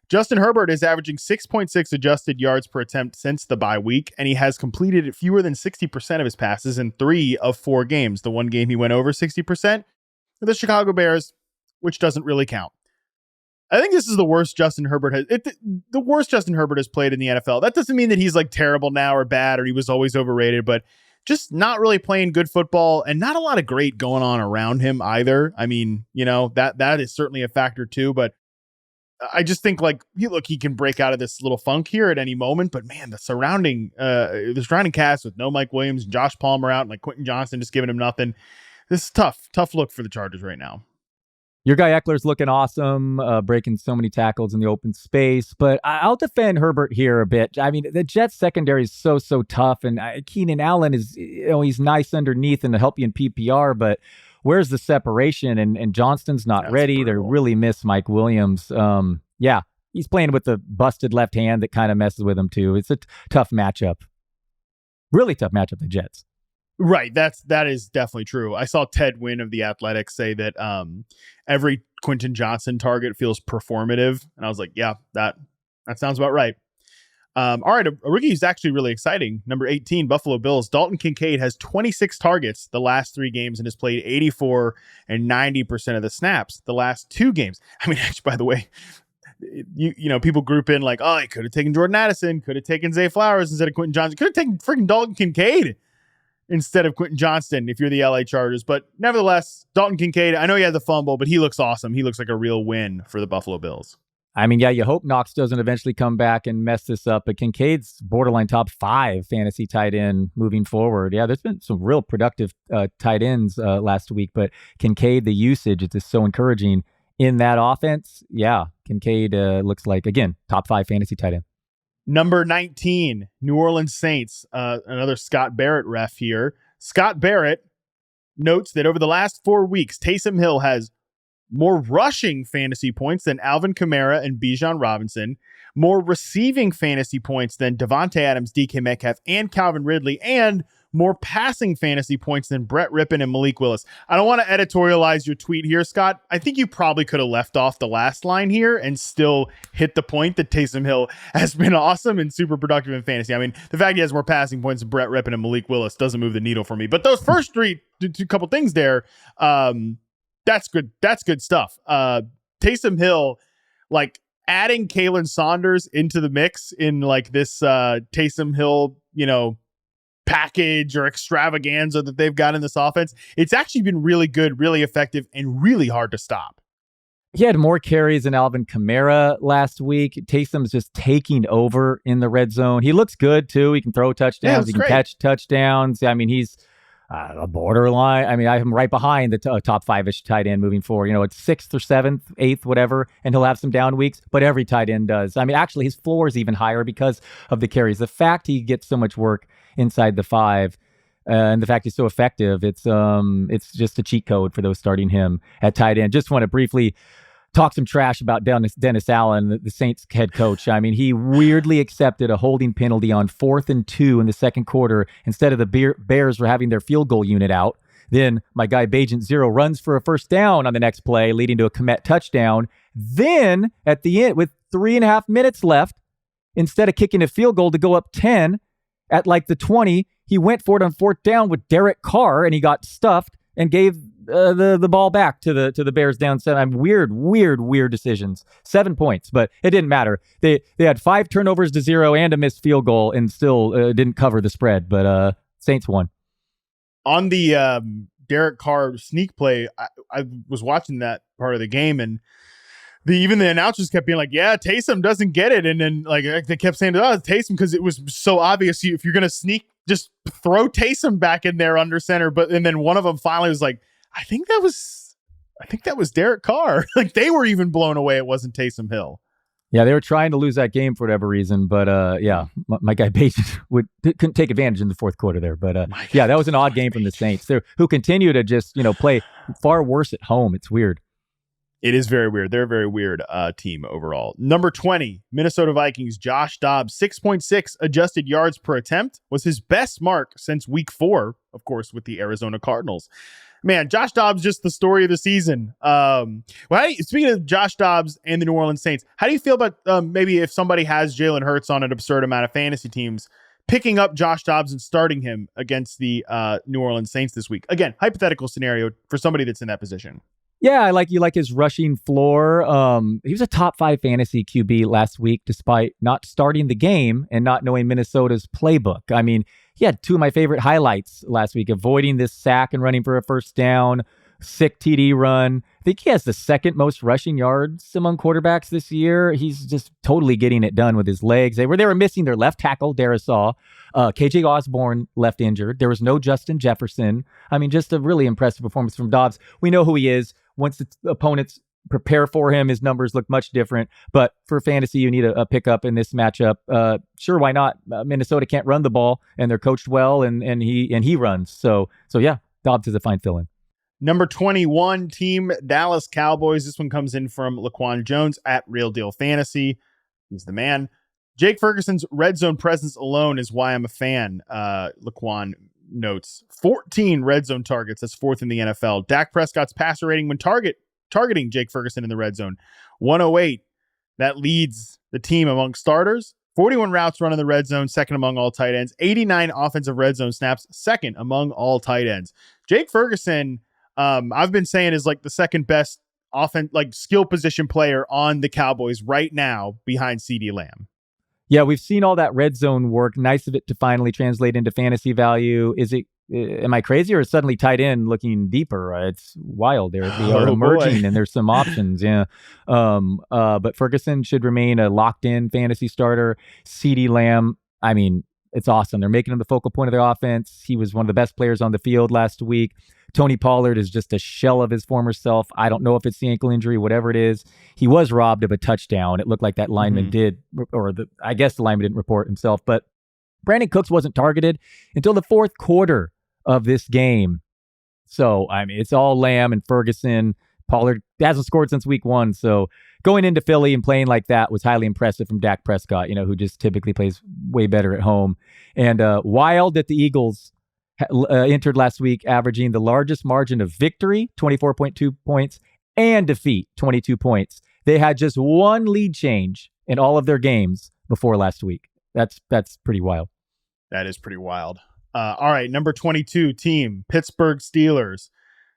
[SPEAKER 1] Justin Herbert is averaging 6.6 adjusted yards per attempt since the bye week, and he has completed fewer than 60% of his passes in 3 of 4 games. The one game he went over 60%, the Chicago Bears, which doesn't really count. I think this is the worst Justin Herbert the worst Justin Herbert has played in the NFL. That doesn't mean that he's like terrible now or bad or he was always overrated, but just not really playing good football and not a lot of great going on around him either. I mean, that is certainly a factor too, but I just think he can break out of this little funk here at any moment, but man, the surrounding cast with no Mike Williams and Josh Palmer out and like Quentin Johnson just giving him nothing. This is tough look for the Chargers right now.
[SPEAKER 2] Your guy Eckler's looking awesome, breaking so many tackles in the open space. But I'll defend Herbert here a bit. I mean, the Jets secondary is so tough, and Keenan Allen is, he's nice underneath and to help you in PPR. But where's the separation? And Johnston's not ready. Brutal. They really miss Mike Williams. He's playing with the busted left hand that kind of messes with him too. It's a tough matchup. Really tough matchup. The Jets.
[SPEAKER 1] Right. That is definitely true. I saw Ted Wynn of The Athletic say that every Quentin Johnson target feels performative. And I was like, yeah, that sounds about right. All right. A rookie who's actually really exciting. Number 18, Buffalo Bills. Dalton Kincaid has 26 targets the last 3 games and has played 84 and 90% of the snaps the last 2 games. I mean, actually, by the way, people group in like, oh, he could have taken Jordan Addison, could have taken Zay Flowers instead of Quentin Johnson, could have taken freaking Dalton Kincaid instead of Quentin Johnston if you're the LA Chargers. But nevertheless, Dalton Kincaid, I know he had the fumble, but he looks awesome. He looks like a real win for the Buffalo Bills.
[SPEAKER 2] I mean, yeah, you hope Knox doesn't eventually come back and mess this up, but Kincaid's borderline top 5 fantasy tight end moving forward. Yeah, there's been some real productive tight ends last week, but Kincaid, the usage is just so encouraging in that offense. Yeah, Kincaid looks like, again, top 5 fantasy tight end.
[SPEAKER 1] Number 19, New Orleans Saints, another Scott Barrett ref here. Scott Barrett notes that over the last 4 weeks, Taysom Hill has more rushing fantasy points than Alvin Kamara and Bijan Robinson, more receiving fantasy points than Devontae Adams, DK Metcalf, and Calvin Ridley, and more passing fantasy points than Brett Rippon and Malik Willis. I don't want to editorialize your tweet here, Scott. I think you probably could have left off the last line here and still hit the point that Taysom Hill has been awesome and super productive in fantasy. I mean, the fact he has more passing points than Brett Rippon and Malik Willis doesn't move the needle for me. But those first two couple things there, that's good. That's good stuff. Taysom Hill, like adding Kalen Saunders into the mix in like this Taysom Hill, package or extravaganza that they've got in this offense. It's actually been really good, really effective, and really hard to stop.
[SPEAKER 2] He had more carries than Alvin Kamara last week. Taysom's just taking over in the red zone. He looks good too. He can throw touchdowns. He can catch touchdowns. I mean, he's a borderline. I mean, I have him right behind the top 5-ish tight end moving forward. It's 6th or 7th, 8th, whatever, and he'll have some down weeks, but every tight end does. I mean, actually, his floor is even higher because of the carries. The fact he gets so much work inside the 5 and the fact he's so effective, it's just a cheat code for those starting him at tight end. Just want to briefly talk some trash about Dennis Allen, the Saints head coach. I mean, he weirdly accepted a holding penalty on 4th and 2 in the second quarter instead of the Bears were having their field goal unit out. Then my guy Bajent Zero runs for a first down on the next play, leading to a Komet touchdown. Then at the end, with 3.5 minutes left, instead of kicking a field goal to go up 10 at like the 20, he went for it on 4th down with Derek Carr, and he got stuffed and gave the ball back to the Bears down 7. Weird decisions. 7 points, but it didn't matter. They had 5 turnovers to 0 and a missed field goal and still didn't cover the spread, but Saints won.
[SPEAKER 1] On the Derek Carr sneak play, I was watching that part of the game, and even the announcers kept being like, yeah, Taysom doesn't get it. And then like they kept saying, oh, it's Taysom, because it was so obvious. If you're going to sneak, just throw Taysom back in there under center. And then one of them finally was like, I think that was Derek Carr. Like they were even blown away it wasn't Taysom Hill.
[SPEAKER 2] Yeah, they were trying to lose that game for whatever reason, but my guy Bates couldn't take advantage in the fourth quarter there. But that was an odd game from the Saints, who continue to just play far worse at home. It's weird.
[SPEAKER 1] It is very weird. They're a very weird team overall. Number 20, Minnesota Vikings, Josh Dobbs, 6.6 adjusted yards per attempt was his best mark since week 4, of course, with the Arizona Cardinals. Man, Josh Dobbs, just the story of the season. Speaking of Josh Dobbs and the New Orleans Saints, how do you feel about maybe if somebody has Jalen Hurts on an absurd amount of fantasy teams, picking up Josh Dobbs and starting him against the New Orleans Saints this week? Again, hypothetical scenario for somebody that's in that position.
[SPEAKER 2] Yeah, you like his rushing floor. He was a top 5 fantasy QB last week, despite not starting the game and not knowing Minnesota's playbook. I mean, he had 2 of my favorite highlights last week, avoiding this sack and running for a first down, sick TD run. I think he has the 2nd most rushing yards among quarterbacks this year. He's just totally getting it done with his legs. They were missing their left tackle, Darisaw. KJ Osborne left injured. There was no Justin Jefferson. I mean, just a really impressive performance from Dobbs. We know who he is. Once the opponents prepare for him, his numbers look much different. But for fantasy, you need a pickup in this matchup. Sure, why not? Minnesota can't run the ball, and they're coached well, and he runs. So yeah, Dobbs is a fine fill-in.
[SPEAKER 1] Number 21 team, Dallas Cowboys. This one comes in from Laquan Jones at Real Deal Fantasy. He's the man. Jake Ferguson's red zone presence alone is why I'm a fan. Laquan notes 14 red zone targets. That's 4th in the NFL. Dak Prescott's passer rating when targeting Jake Ferguson in the red zone, 108. That leads the team among starters. 41 routes run in the red zone, 2nd among all tight ends. 89 offensive red zone snaps, 2nd among all tight ends. Jake Ferguson, I've been saying, is like the 2nd best skill position player on the Cowboys right now behind CeeDee Lamb.
[SPEAKER 2] Yeah, we've seen all that red zone work. Nice of it to finally translate into fantasy value. Am I crazy, or is suddenly tight end looking deeper? It's wild. They are emerging, and there's some options. Yeah. But Ferguson should remain a locked-in fantasy starter. CeeDee Lamb, I mean, it's awesome. They're making him the focal point of their offense. He was one of the best players on the field last week. Tony Pollard is just a shell of his former self. I don't know if it's the ankle injury, whatever it is. He was robbed of a touchdown. It looked like that lineman did, I guess the lineman didn't report himself. But Brandon Cooks wasn't targeted until the fourth quarter of this game. So, I mean, it's all Lamb and Ferguson. Pollard hasn't scored since week 1. So going into Philly and playing like that was highly impressive from Dak Prescott, who just typically plays way better at home. And wild that the Eagles entered last week, averaging the largest margin of victory, 24.2 points, and defeat, 22 points. They had just one lead change in all of their games before last week. That's pretty wild.
[SPEAKER 1] That is pretty wild. All right, number 22 team, Pittsburgh Steelers.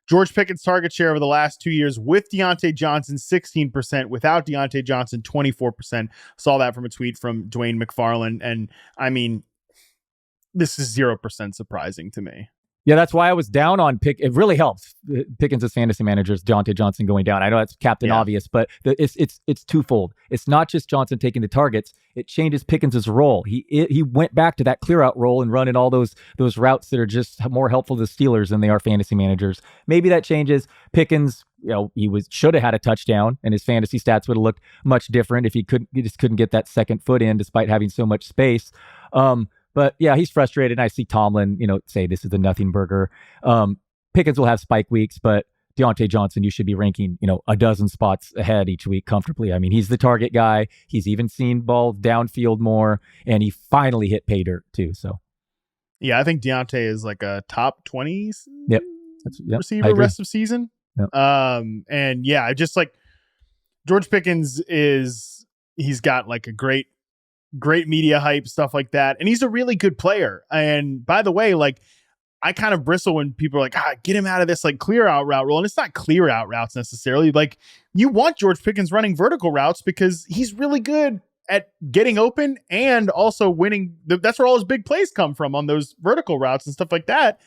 [SPEAKER 1] George Pickett's target share over the last 2 years with Deontay Johnson, 16%. Without Deontay Johnson, 24%. Saw that from a tweet from Dwayne McFarland. And I mean, this is 0% surprising to me.
[SPEAKER 2] Yeah, that's why I was down on Pick. It really helps Pickens' fantasy managers, Deontay Johnson going down. I know that's Captain Obvious, but it's twofold. It's not just Johnson taking the targets. It changes Pickens' role. He went back to that clear out role and running all those routes that are just more helpful to the Steelers than they are fantasy managers. Maybe that changes. Pickens, he should have had a touchdown, and his fantasy stats would have looked much different if he just couldn't get that second foot in despite having so much space. But yeah, he's frustrated. I see Tomlin, say this is a nothing burger. Pickens will have spike weeks, but Deontay Johnson, you should be ranking, a dozen spots ahead each week comfortably. I mean, he's the target guy. He's even seen balls downfield more, and he finally hit pay dirt too. So,
[SPEAKER 1] yeah, I think Deontay is like a top 20 receiver rest of season.
[SPEAKER 2] Yep.
[SPEAKER 1] And yeah, just like George Pickens he's got like a great media hype, stuff like that. And he's a really good player. And by the way, like, I kind of bristle when people are like, get him out of this like clear out route role. And it's not clear out routes necessarily. Like, you want George Pickens running vertical routes because he's really good at getting open and also winning. That's where all his big plays come from, on those vertical routes and stuff like that.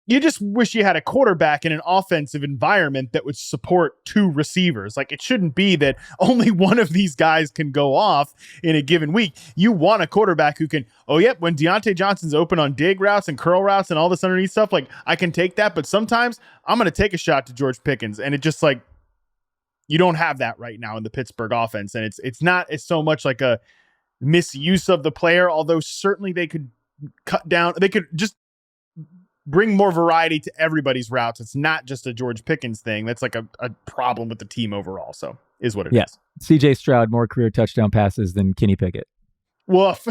[SPEAKER 1] You just wish you had a quarterback in an offensive environment that would support two receivers. Like, it shouldn't be that only one of these guys can go off in a given week. You want a quarterback who can, when Deontay Johnson's open on dig routes and curl routes and all this underneath stuff, like, I can take that. But sometimes I'm going to take a shot to George Pickens. And it just like, you don't have that right now in the Pittsburgh offense. And it's so much like a misuse of the player, although certainly they could cut down. They could just bring more variety to everybody's routes. It's not just a George Pickens thing. That's like a problem with the team overall. So is what it is.
[SPEAKER 2] CJ Stroud, more career touchdown passes than Kenny Pickett.
[SPEAKER 1] Woof.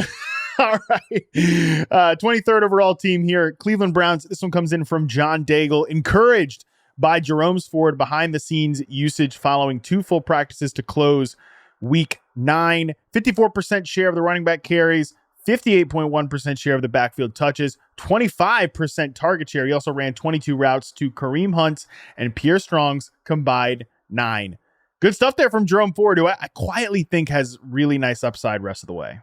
[SPEAKER 1] All right. 23rd overall team here, Cleveland Browns. This one comes in from John Daigle. Encouraged by Jerome's Ford behind the scenes usage following 2 full practices to close week 9. 54% share of the running back carries, 58.1% share of the backfield touches, 25% target share. He also ran 22 routes to Kareem Hunt's and Pierre Strong's combined 9. Good stuff there from Jerome Ford, who I quietly think has really nice upside rest of the way.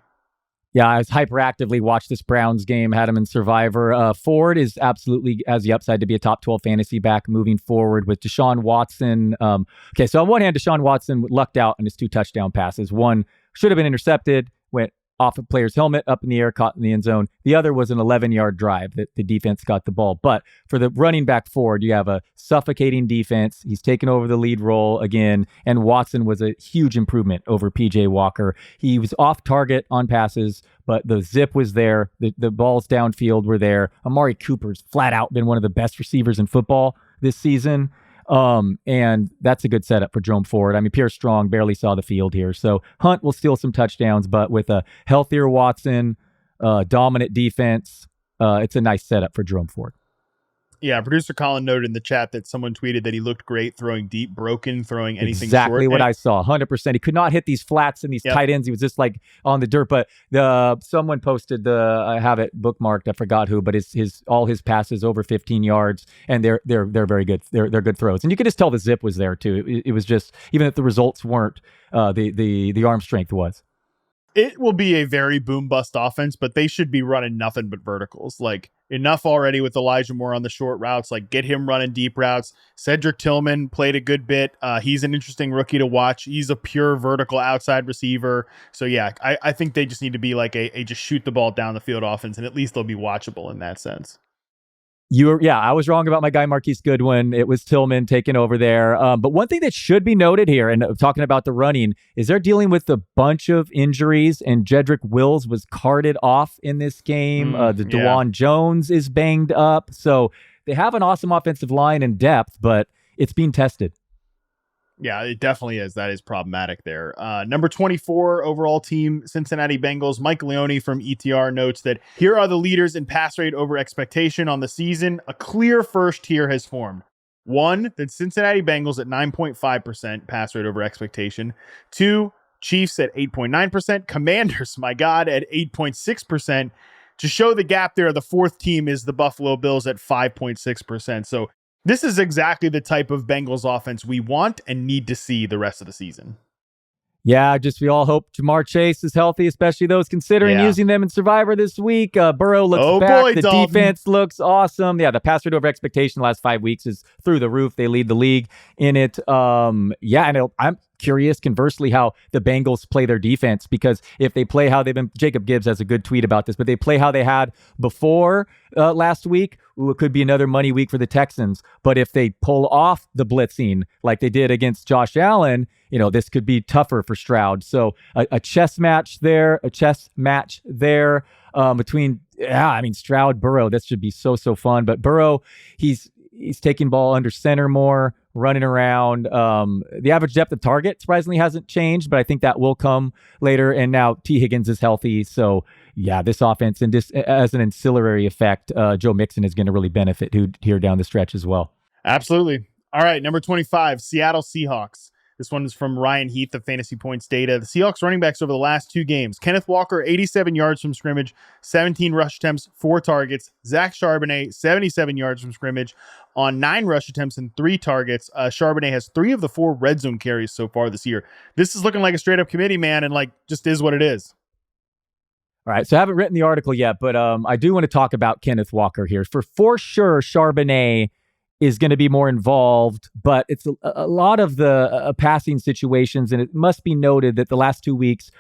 [SPEAKER 2] Yeah, I was hyperactively watched this Browns game, had him in Survivor. Ford is absolutely has the upside to be a top 12 fantasy back moving forward with Deshaun Watson. So on one hand, Deshaun Watson lucked out on his 2 touchdown passes. One should have been intercepted, went off a player's helmet, up in the air, caught in the end zone. The other was an 11-yard drive that the defense got the ball. But for the running back Ford, you have a suffocating defense. He's taken over the lead role again, and Watson was a huge improvement over P.J. Walker. He was off target on passes, but the zip was there. The balls downfield were there. Amari Cooper's flat out been one of the best receivers in football this season. And that's a good setup for Jerome Ford. I mean, Pierre Strong barely saw the field here. So Hunt will steal some touchdowns, but with a healthier Watson, dominant defense, it's a nice setup for Jerome Ford.
[SPEAKER 1] Yeah, producer Colin noted in the chat that someone tweeted that he looked great throwing deep, broken, throwing anything
[SPEAKER 2] exactly
[SPEAKER 1] short.
[SPEAKER 2] What I saw, 100%. He could not hit these flats and these tight ends. He was just like on the dirt. But someone posted I have it bookmarked. I forgot who, but all his passes over 15 yards, and they're very good. They're good throws, and you could just tell the zip was there too. It was just, even if the results weren't, the arm strength was.
[SPEAKER 1] It will be a very boom bust offense, but they should be running nothing but verticals. Like, enough already with Elijah Moore on the short routes. Like, get him running deep routes. Cedric Tillman played a good bit. He's an interesting rookie to watch. He's a pure vertical outside receiver. So yeah, I think they just need to be like a just shoot the ball down the field offense, and at least they'll be watchable in that sense.
[SPEAKER 2] I was wrong about my guy Marquise Goodwin. It was Tillman taking over there. But one thing that should be noted here, and talking about the running, is they're dealing with a bunch of injuries, and Jedrick Wills was carted off in this game. DeJuan Jones is banged up. So they have an awesome offensive line and depth, but it's being tested.
[SPEAKER 1] Yeah, it definitely is. That is problematic there. Number 24 overall team, Cincinnati Bengals. Mike Leone from ETR notes that here are the leaders in pass rate over expectation on the season. A clear first tier has formed. 1, the Cincinnati Bengals at 9.5% pass rate over expectation. 2, Chiefs at 8.9%. Commanders, my God, at 8.6%. To show the gap there, the fourth team is the Buffalo Bills at 5.6%. So this is exactly the type of Bengals offense we want and need to see the rest of the season.
[SPEAKER 2] Yeah, we all hope Jamar Chase is healthy, especially those considering using them in Survivor this week. Burrow looks back.
[SPEAKER 1] Boy,
[SPEAKER 2] the
[SPEAKER 1] Dalton.
[SPEAKER 2] Defense looks awesome. Yeah, the pass rate over expectation the last 5 weeks is through the roof. They lead the league in it. And I'm curious, conversely, how the Bengals play their defense, because if they play how they've been, Jacob Gibbs has a good tweet about this, but they play how they had before last week, it could be another money week for the Texans. But if they pull off the blitzing like they did against Josh Allen, this could be tougher for Stroud. So a chess match there between, Stroud, Burrow. This should be so fun. But Burrow, he's taking ball under center more, running around. The average depth of target surprisingly hasn't changed, but I think that will come later. And now T. Higgins is healthy. So yeah, this offense, and just as an ancillary effect, Joe Mixon is going to really benefit here down the stretch as well.
[SPEAKER 1] Absolutely. All right, number 25, Seattle Seahawks. This one is from Ryan Heath of Fantasy Points Data. The Seahawks running backs over the last 2 games. Kenneth Walker, 87 yards from scrimmage, 17 rush attempts, 4 targets. Zach Charbonnet, 77 yards from scrimmage on 9 rush attempts and 3 targets. Charbonnet has 3 of the 4 red zone carries so far this year. This is looking like a straight up committee, man, and just is what it is.
[SPEAKER 2] All right, so I haven't written the article yet, but I do want to talk about Kenneth Walker here. For sure, Charbonnet is going to be more involved, but it's a lot of the passing situations, and it must be noted that the last 2 weeks,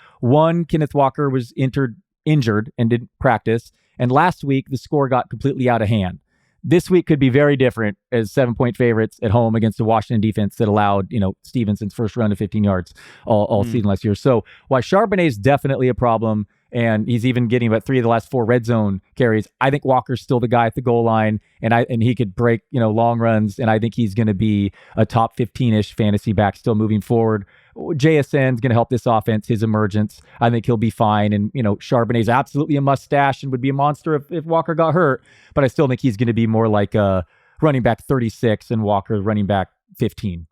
[SPEAKER 2] Kenneth Walker was injured and didn't practice, and last week the score got completely out of hand. This week could be very different as 7-point favorites at home against the Washington defense that allowed, Stevenson's first run to 15 yards all season last year. So while Charbonnet is definitely a problem, and he's even getting about 3 of the last 4 red zone carries, I think Walker's still the guy at the goal line, and he could break, long runs, and I think he's going to be a top 15-ish fantasy back still moving forward. JSN's going to help this offense, his emergence. I think he'll be fine, and Charbonnet's absolutely a mustache and would be a monster if Walker got hurt, but I still think he's going to be more like a running back 36 and Walker running back 15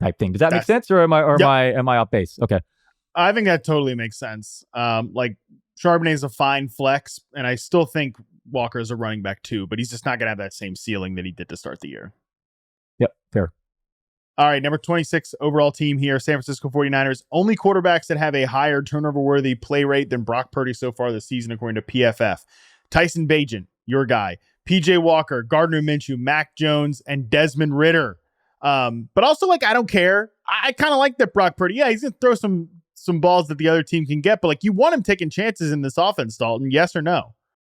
[SPEAKER 2] type thing. Does that make sense, or am I off base? Okay.
[SPEAKER 1] I think that totally makes sense. Charbonnet is a fine flex, and I still think Walker is a running back too, but he's just not going to have that same ceiling that he did to start the year.
[SPEAKER 2] Yep, fair.
[SPEAKER 1] All right, number 26 overall team here, San Francisco 49ers. Only quarterbacks that have a higher turnover-worthy play rate than Brock Purdy so far this season, according to PFF. Tyson Bagent, your guy. PJ Walker, Gardner Minshew, Mac Jones, and Desmond Ridder. But also, I don't care. I kind of like that Brock Purdy. Yeah, he's going to throw some balls that the other team can get, but you want him taking chances in this offense, Dalton. Yes or no?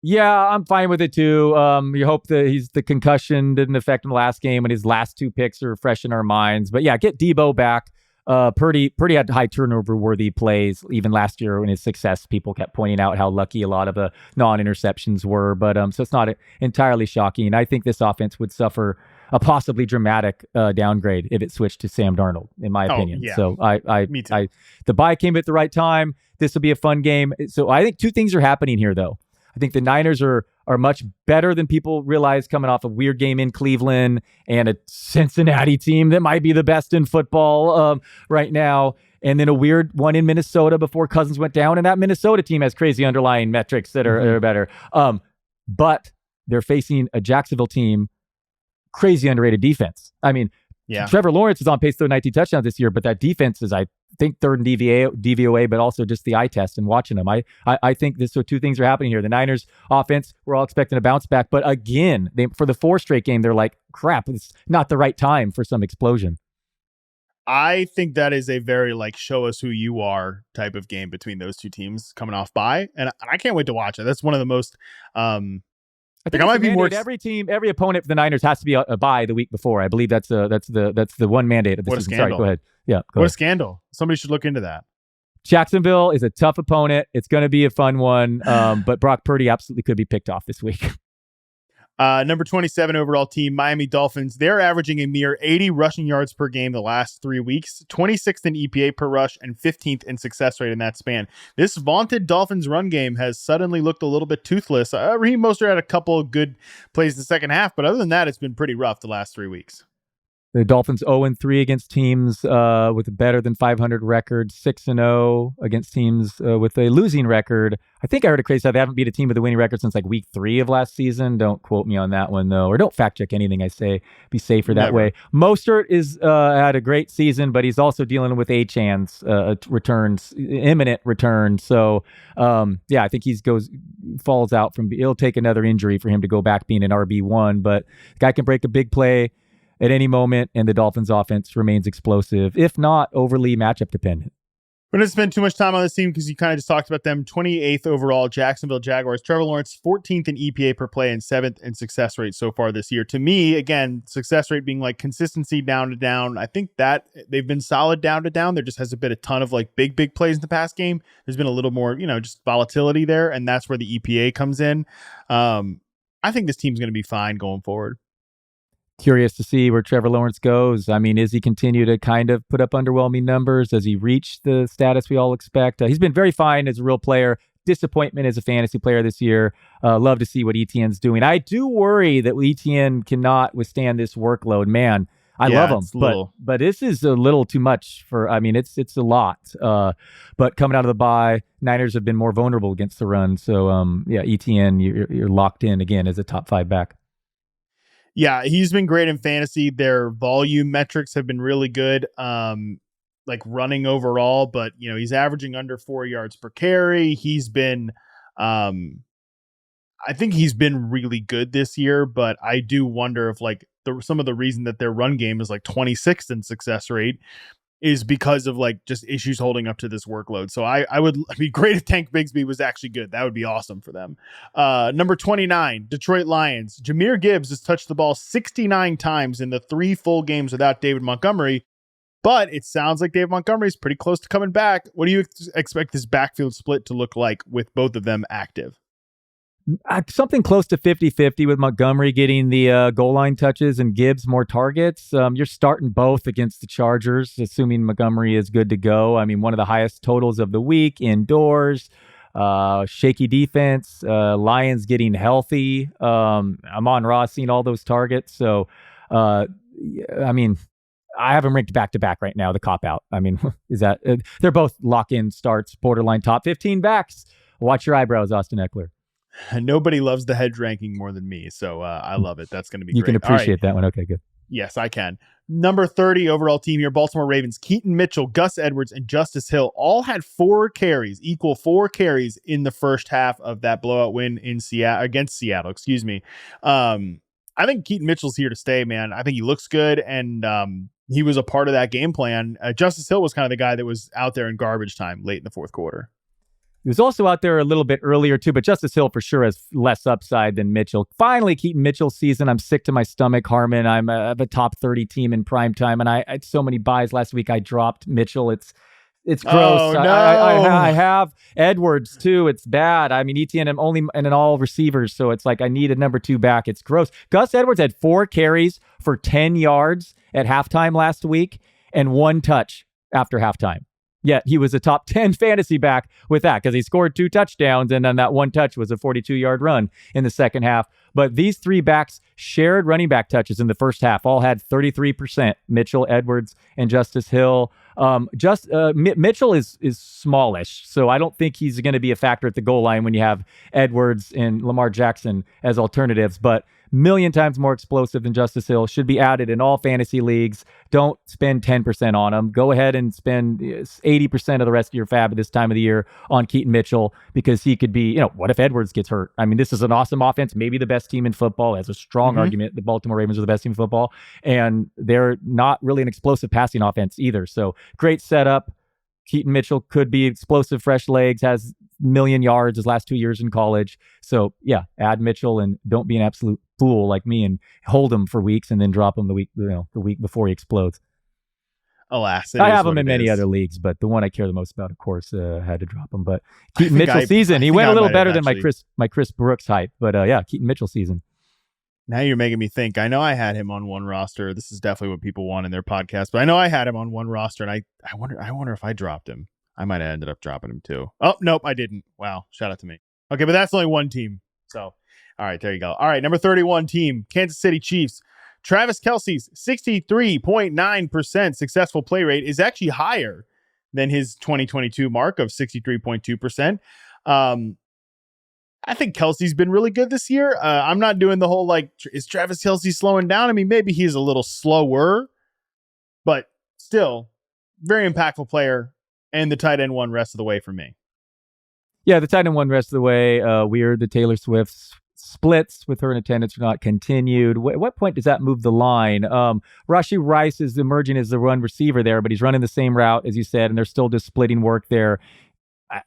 [SPEAKER 2] Yeah, I'm fine with it too. You hope that the concussion didn't affect him last game, and his last 2 picks are fresh in our minds. But yeah, get Debo back. Purdy had high turnover worthy plays even last year in his success. People kept pointing out how lucky a lot of the non-interceptions were, but so it's not entirely shocking. I think this offense would suffer a possibly dramatic downgrade if it switched to Sam Darnold, in my opinion.
[SPEAKER 1] Yeah.
[SPEAKER 2] So
[SPEAKER 1] Me too.
[SPEAKER 2] the bye came at the right time. This will be a fun game. So I think 2 things are happening here, though. I think the Niners are much better than people realize, coming off a weird game in Cleveland and a Cincinnati team that might be the best in football right now. And then a weird one in Minnesota before Cousins went down. And that Minnesota team has crazy underlying metrics that are better. But they're facing a Jacksonville team, crazy underrated defense. I mean, Trevor Lawrence is on pace to throw 19 touchdowns this year, but that defense is, I think, third in DVOA, but also just the eye test and watching them. I think two things are happening here. The Niners offense, we're all expecting a bounce back, but again, for the fourth straight game, they're like, crap, it's not the right time for some explosion.
[SPEAKER 1] I think that is a very show us who you are type of game between those two teams coming off bye, and I can't wait to watch it. That's one of the most. I
[SPEAKER 2] think I might be more. Every opponent for the Niners has to be a bye the week before. I believe that's the one mandate of the season. Sorry, go ahead. Yeah,
[SPEAKER 1] what a scandal! Somebody should look into that.
[SPEAKER 2] Jacksonville is a tough opponent. It's going to be a fun one, but Brock Purdy absolutely could be picked off this week.
[SPEAKER 1] Number 27 overall team, Miami Dolphins. They're averaging a mere 80 rushing yards per game the last 3 weeks, 26th in EPA per rush, and 15th in success rate in that span. This vaunted Dolphins run game has suddenly looked a little bit toothless. Raheem Mostert had a couple of good plays in the second half, but other than that, it's been pretty rough the last 3 weeks.
[SPEAKER 2] The Dolphins 0-3 against teams with a better than 500 record, 6-0 against teams with a losing record. I think I heard a crazy stat. They haven't beat a team with a winning record since week 3 of last season. Don't quote me on that one, though, or don't fact check anything I say. Be safer that way. Mostert is had a great season, but he's also dealing with A-chance returns, imminent return. So, I think falls out from. It'll take another injury for him to go back being an RB1, but the guy can break a big play at any moment, and the Dolphins offense remains explosive, if not overly matchup dependent.
[SPEAKER 1] We're going to spend too much time on this team because you kind of just talked about them. 28th overall, Jacksonville Jaguars. Trevor Lawrence, 14th in EPA per play and 7th in success rate so far this year. To me, again, success rate being consistency down to down. I think that they've been solid down to down. There just hasn't been a ton of big plays in the past game. There's been a little more, just volatility there, and that's where the EPA comes in. I think this team's going to be fine going forward.
[SPEAKER 2] Curious to see where Trevor Lawrence goes. I mean, does he continue to kind of put up underwhelming numbers? Does he reach the status we all expect? He's been very fine as a real player. Disappointment as a fantasy player this year. Love to see what ETN's doing. I do worry that ETN cannot withstand this workload. Man, I love him, but this is a little too much for. I mean, it's a lot. But coming out of the bye, Niners have been more vulnerable against the run. So ETN, you're locked in again as a top 5 back.
[SPEAKER 1] Yeah, he's been great in fantasy. Their volume metrics have been really good, running overall, but he's averaging under 4 yards per carry. He's been, I think he's been really good this year, but I do wonder if some of the reason that their run game is 26th in success rate is because of just issues holding up to this workload. So I would be great if Tank Bigsby was actually good. That would be awesome for them. Number 29, Detroit Lions. Jahmyr Gibbs has touched the ball 69 times in the 3 full games without David Montgomery, but it sounds like David Montgomery is pretty close to coming back. What do you expect this backfield split to look like with both of them active?
[SPEAKER 2] Something close to 50-50 with Montgomery getting the goal line touches and Gibbs more targets. You're starting both against the Chargers, assuming Montgomery is good to go. I mean, one of the highest totals of the week indoors. Shaky defense. Lions getting healthy. Amon-Ra seeing all those targets. So, I have them ranked back-to-back right now, the cop-out. I mean, they're both lock-in starts, borderline top 15 backs. Watch your eyebrows, Austin Eckler.
[SPEAKER 1] Nobody loves the hedge ranking more than me, so I love it. That's going to be great.
[SPEAKER 2] You can appreciate that one. Okay, good.
[SPEAKER 1] Yes, I can. Number 30 overall team here, Baltimore Ravens. Keaton Mitchell, Gus Edwards, and Justice Hill all had 4 carries in the first half of that blowout win in against Seattle. Excuse me. I think Keaton Mitchell's here to stay, man. I think he looks good, and he was a part of that game plan. Justice Hill was kind of the guy that was out there in garbage time late in the fourth quarter.
[SPEAKER 2] He was also out there a little bit earlier, too, but Justice Hill for sure has less upside than Mitchell. Finally, Keaton Mitchell's season. I'm sick to my stomach, Harmon. I'm a top 30 team in prime time, and I had so many buys last week. I dropped Mitchell. It's gross.
[SPEAKER 1] Oh, no.
[SPEAKER 2] I have Edwards, too. It's bad. I mean, ETN, I'm only in an all receivers, so it's I need a number 2 back. It's gross. Gus Edwards had 4 carries for 10 yards at halftime last week and 1 touch after halftime. Yet he was a top 10 fantasy back with that because he scored 2 touchdowns, and then that one touch was a 42-yard run in the second half. But these 3 backs shared running back touches in the first half, all had 33%. Mitchell, Edwards, and Justice Hill. Mitchell is smallish, so I don't think he's going to be a factor at the goal line when you have Edwards and Lamar Jackson as alternatives, but million times more explosive than Justice Hill. Should be added in all fantasy leagues. Don't spend 10% on him. Go ahead and spend 80% of the rest of your fab at this time of the year on Keaton Mitchell, because he could be, what if Edwards gets hurt? I mean, this is an awesome offense, maybe the best team in football. Has a strong argument. The Baltimore Ravens are the best team in football, and they're not really an explosive passing offense either. So great setup. Keaton Mitchell could be explosive, fresh legs, has million yards his last 2 years in college. So yeah, add Mitchell and don't be an absolute fool like me and hold him for weeks and then drop him the week before he explodes.
[SPEAKER 1] Alas,
[SPEAKER 2] I have him in many other leagues, but the one I care the most about, of course, had to drop him. But Keaton Mitchell season, he went a little better than my Chris Brooks hype. But yeah, Keaton Mitchell season.
[SPEAKER 1] Now you're making me think. I know I had him on one roster. This is definitely what people want in their podcast, but I know I had him on one roster, and I wonder if I dropped him. I might have ended up dropping him too. Oh, nope, I didn't. Wow, shout out to me. Okay, but that's only one team. So, all right, there you go. All right, number 31 team, Kansas City Chiefs. Travis Kelce's 63.9% successful play rate is actually higher than his 2022 mark of 63.2%. I think Kelce's been really good this year. I'm not doing the whole, is Travis Kelce slowing down? I mean, maybe he's a little slower, but still very impactful player, and the tight end won rest of the way for me.
[SPEAKER 2] Yeah, the tight end won rest of the way. Weird, the Taylor Swift splits with her in attendance are not continued. At what point does that move the line? Rashee Rice is emerging as the run receiver there, but he's running the same route, as you said, and they're still just splitting work there.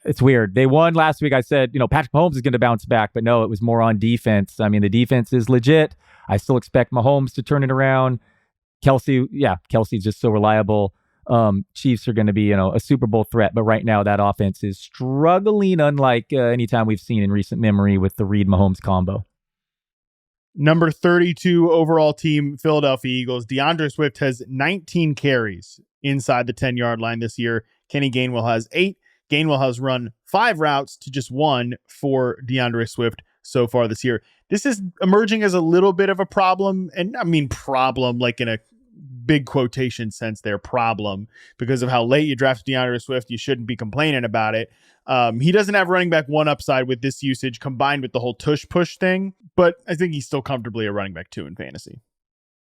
[SPEAKER 2] It's weird. They won last week. I said, Patrick Mahomes is going to bounce back, but no, it was more on defense. I mean, the defense is legit. I still expect Mahomes to turn it around. Kelce's just so reliable. Chiefs are going to be, a Super Bowl threat, but right now that offense is struggling, unlike any time we've seen in recent memory with the Reed-Mahomes combo.
[SPEAKER 1] Number 32 overall team, Philadelphia Eagles. DeAndre Swift has 19 carries inside the 10-yard line this year. Kenny Gainwell has 8. Gainwell has run 5 routes to just 1 for DeAndre Swift so far this year. This is emerging as a little bit of a problem, and I mean problem like in a big quotation sense there, problem, because of how late you drafted DeAndre Swift. You shouldn't be complaining about it. He doesn't have running back 1 upside with this usage combined with the whole tush-push thing, but I think he's still comfortably a running back 2 in fantasy.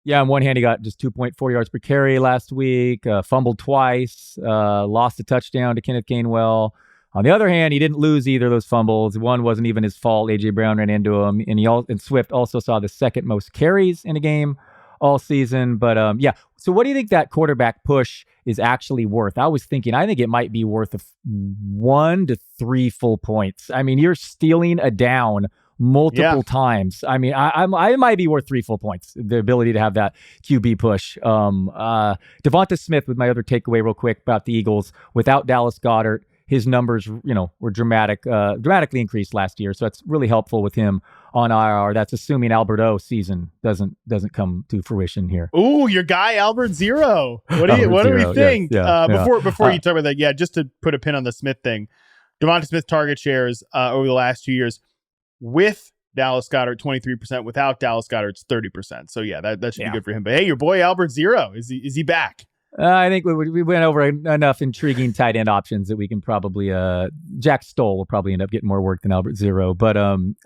[SPEAKER 2] Yeah, on one hand, he got just 2.4 yards per carry last week, fumbled twice, lost a touchdown to Kenneth Gainwell. On the other hand, he didn't lose either of those fumbles. One wasn't even his fault. A.J. Brown ran into him, and Swift also saw the second most carries in a game all season. But so what do you think that quarterback push is actually worth? I think it might be worth 1 to 3 full points. I mean, you're stealing a down multiple times. I mean, I might be worth 3 full points. The ability to have that QB push. Devonta Smith was my other takeaway real quick about the Eagles. Without Dallas Goedert, his numbers, were dramatically increased last year. So that's really helpful with him on IR. That's assuming Albert O season doesn't come to fruition here.
[SPEAKER 1] Ooh, your guy Albert Zero. What do we think? Before you talk about that, just to put a pin on the Smith thing, Devonta Smith target shares over the last 2 years with Dallas Goedert 23%, without Dallas Goedert it's 30%. So that should be good for him. But hey, your boy Albert Zero, is he back?
[SPEAKER 2] I think we went over enough intriguing tight end options that we can probably Jack Stoll will probably end up getting more work than Albert Zero. But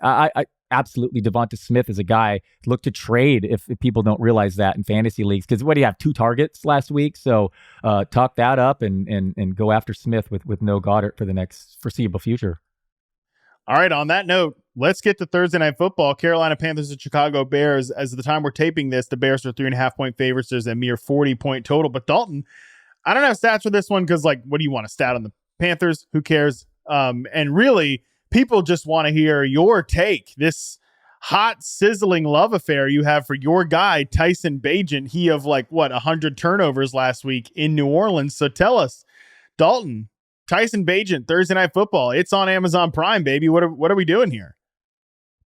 [SPEAKER 2] I absolutely, Devonta Smith is a guy to look to trade if people don't realize that in fantasy leagues, because what do you have, 2 targets last week? So talk that up and go after Smith with no Goddard for the next foreseeable future.
[SPEAKER 1] All right, on that note, let's get to Thursday Night Football. Carolina Panthers and Chicago Bears. As of the time we're taping this, the Bears are 3.5-point favorites. There's a mere 40-point total. But Dalton, I don't have stats for this one because, what do you want, a stat on the Panthers? Who cares? And really, people just want to hear your take. This hot, sizzling love affair you have for your guy, Tyson Bagent. He of 100 turnovers last week in New Orleans. So tell us, Dalton, Tyson Bagent, Thursday Night Football. It's on Amazon Prime, baby. What are we doing here?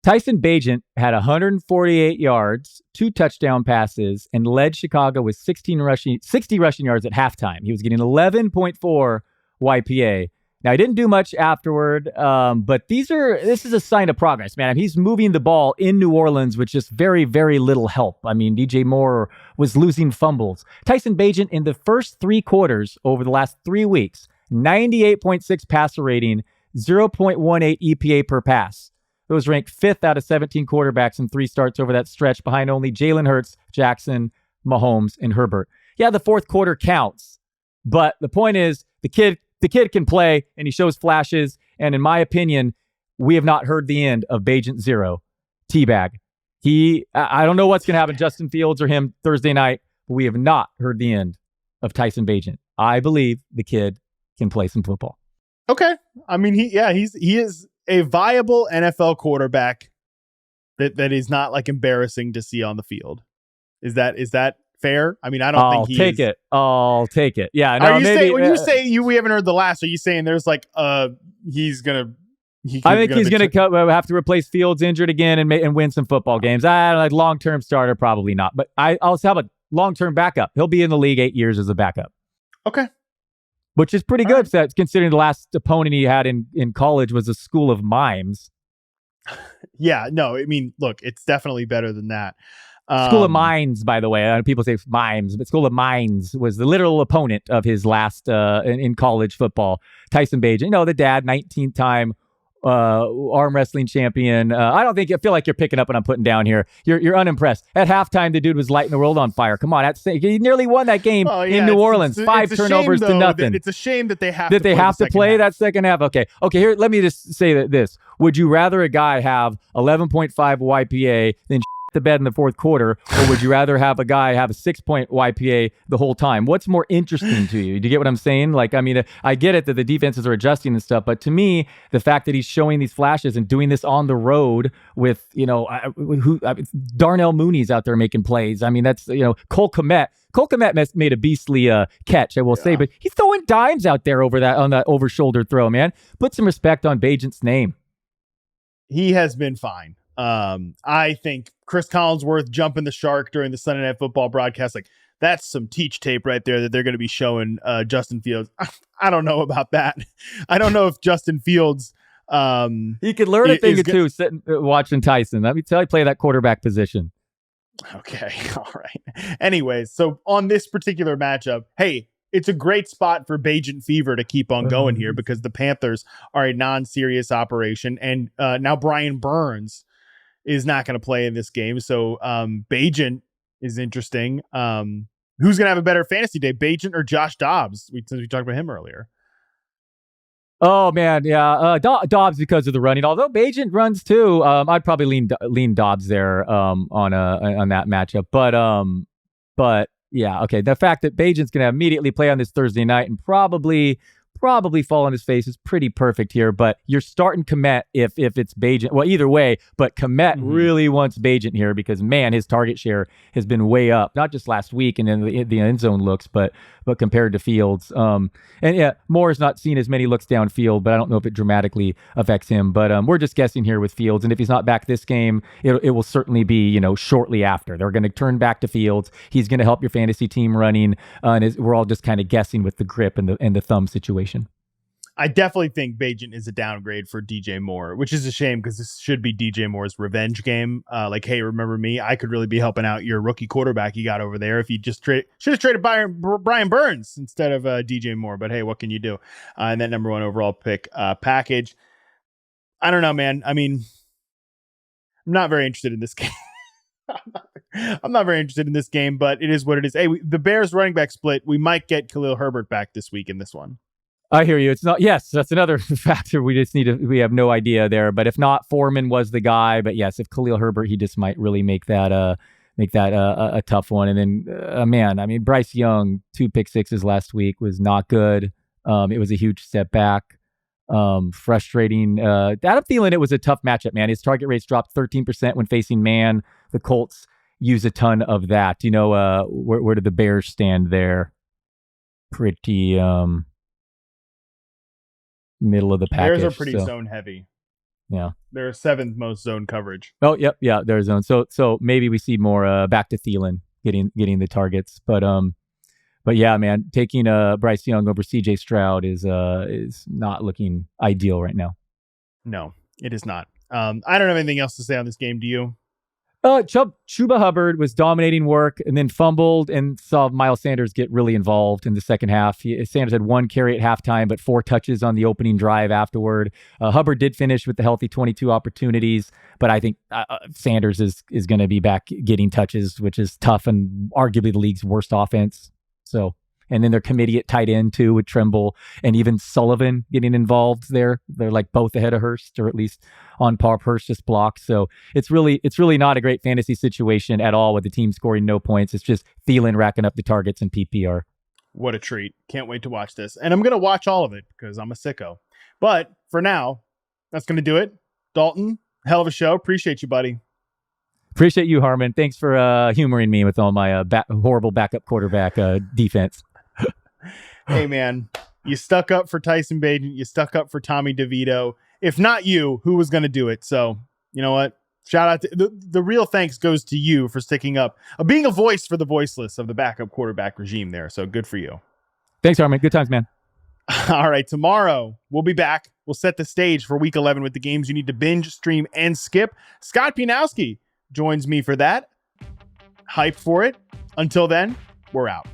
[SPEAKER 2] Tyson Bagent had 148 yards, 2 touchdown passes, and led Chicago with 60 rushing yards at halftime. He was getting 11.4 YPA. Now, he didn't do much afterward, but this is a sign of progress, man. I mean, he's moving the ball in New Orleans with just very, very little help. I mean, DJ Moore was losing fumbles. Tyson Bagent in the first 3 quarters over the last 3 weeks, 98.6 passer rating, 0.18 EPA per pass. It was ranked 5th out of 17 quarterbacks in 3 starts over that stretch, behind only Jalen Hurts, Jackson, Mahomes, and Herbert. Yeah, the fourth quarter counts, but the point is the kid can play, and he shows flashes. And in my opinion, we have not heard the end of Bagent Zero. Teabag. I don't know what's going to happen, Justin Fields or him Thursday night, but we have not heard the end of Tyson Bagent. I believe the kid can play some football.
[SPEAKER 1] Okay. I mean, he is a viable NFL quarterback that is not like embarrassing to see on the field. Is that fair? I mean, I don't think
[SPEAKER 2] I'll take it. Yeah.
[SPEAKER 1] No, saying, when you say we haven't heard the last, are you saying there's like
[SPEAKER 2] I think he's gonna have to replace Fields injured again and win some football games. Like long-term starter, probably not. But I'll have a long-term backup. He'll be in the league 8 years as a backup.
[SPEAKER 1] Okay.
[SPEAKER 2] Which is pretty good, considering the last opponent he had in college was a school of mimes.
[SPEAKER 1] Yeah, no, I mean, look, it's definitely better than that.
[SPEAKER 2] School of Mines, by the way. People say mimes, but School of Mines was the literal opponent of his last in college football. Tyson Bagent, the dad, 19th time arm wrestling champion. I feel like you're picking up what I'm putting down here. You're unimpressed. At halftime, the dude was lighting the world on fire. Come on, he nearly won that game in New Orleans. 5 turnovers to nothing.
[SPEAKER 1] It's a shame that they have
[SPEAKER 2] to play that second half. Okay, here, let me just say this. Would you rather a guy have 11.5 YPA than the bed in the fourth quarter, or would you rather have a guy have a 6-point YPA the whole time? What's more interesting to you? Do you get what I'm saying? Like, I mean, I get it that the defenses are adjusting and stuff, but to me, the fact that he's showing these flashes and doing this on the road with, Darnell Mooney's out there making plays. I mean, that's, Cole Kmet. Cole Kmet made a beastly catch, I will say, but he's throwing dimes out there on that over-shoulder throw, man. Put some respect on Bagent's name.
[SPEAKER 1] He has been fine. I think Chris Collinsworth jumping the shark during the Sunday Night Football broadcast, like that's some teach tape right there that they're going to be showing Justin Fields. I don't know about that. I don't know if Justin Fields
[SPEAKER 2] he could learn a thing or two sitting watching Tyson. Let me tell you, play that quarterback position.
[SPEAKER 1] Okay, all right. Anyways, so on this particular matchup, hey, it's a great spot for Bagent Fever to keep on going here because the Panthers are a non-serious operation, and now Brian Burns is not going to play in this game. So Bagent is interesting. Who's going to have a better fantasy day, Bagent or Josh Dobbs? Since we talked about him earlier.
[SPEAKER 2] Oh man, yeah, Dobbs because of the running. Although Bagent runs too, I'd probably lean Dobbs there on that matchup. But yeah, okay. The fact that Bagent's going to immediately play on this Thursday night and probably fall on his face is pretty perfect here. But you're starting Kmet if it's Bagent. Well, either way, but Kmet really wants Bagent here because, man, his target share has been way up. Not just last week and then the end zone looks, but compared to Fields. And yeah, Moore's not seen as many looks downfield, but I don't know if it dramatically affects him. But we're just guessing here with Fields. And if he's not back this game, it will certainly be, shortly after. They're going to turn back to Fields. He's going to help your fantasy team running. And we're all just kind of guessing with the grip and the thumb situation.
[SPEAKER 1] I definitely think Bagent is a downgrade for DJ Moore, which is a shame because this should be DJ Moore's revenge game. Like, hey, remember me? I could really be helping out your rookie quarterback you got over there if you just should have traded Brian Burns instead of DJ Moore. But hey, what can you do? And that number 1 overall pick package. I don't know, man. I mean, I'm not very interested in this game. I'm not very interested in this game, but it is what it is. Hey, the Bears running back split. We might get Khalil Herbert back this week in this one.
[SPEAKER 2] I hear you. It's not. Yes, that's another factor. We just we have no idea there. But if not, Foreman was the guy. But yes, if Khalil Herbert, he just might really make that a tough one. And then, man, I mean, Bryce Young, 2 pick sixes last week was not good. It was a huge step back. Frustrating. Adam Thielen, it was a tough matchup, man. His target rates dropped 13% when facing man. The Colts use a ton of that. Where did the Bears stand there? Pretty middle of the package.
[SPEAKER 1] Bears are pretty zone heavy.
[SPEAKER 2] Yeah,
[SPEAKER 1] they're 7th most zone coverage.
[SPEAKER 2] Oh, yep, yeah, they're zone. So maybe we see more back to Thielen getting the targets, but But yeah, man, taking Bryce Young over CJ Stroud is not looking ideal right now.
[SPEAKER 1] No, it is not. I don't have anything else to say on this game. Do you?
[SPEAKER 2] Chuba Hubbard was dominating work and then fumbled and saw Miles Sanders get really involved in the second half. Sanders had 1 carry at halftime, but 4 touches on the opening drive afterward. Hubbard did finish with the healthy 22 opportunities, but I think Sanders is going to be back getting touches, which is tough and arguably the league's worst offense. So, and then their committee at tight end too with Tremble and even Sullivan getting involved there. They're like both ahead of Hurst, or at least on par. Hurst just blocked. So it's really not a great fantasy situation at all with the team scoring no points. It's just Thielen racking up the targets in PPR.
[SPEAKER 1] What a treat. Can't wait to watch this. And I'm going to watch all of it because I'm a sicko. But for now, that's going to do it. Dalton, hell of a show. Appreciate you, buddy.
[SPEAKER 2] Appreciate you, Harmon. Thanks for humoring me with all my horrible backup quarterback defense.
[SPEAKER 1] Hey, man, you stuck up for Tyson Bagent. You stuck up for Tommy DeVito. If not you, who was going to do it? So, you know what? Shout out to the real thanks goes to you for sticking up, being a voice for the voiceless of the backup quarterback regime there. So good for you.
[SPEAKER 2] Thanks, Harmon. Good times, man.
[SPEAKER 1] All right. Tomorrow, we'll be back. We'll set the stage for week 11 with the games you need to binge, stream, and skip. Scott Pianowski joins me for that. Hype for it. Until then, we're out.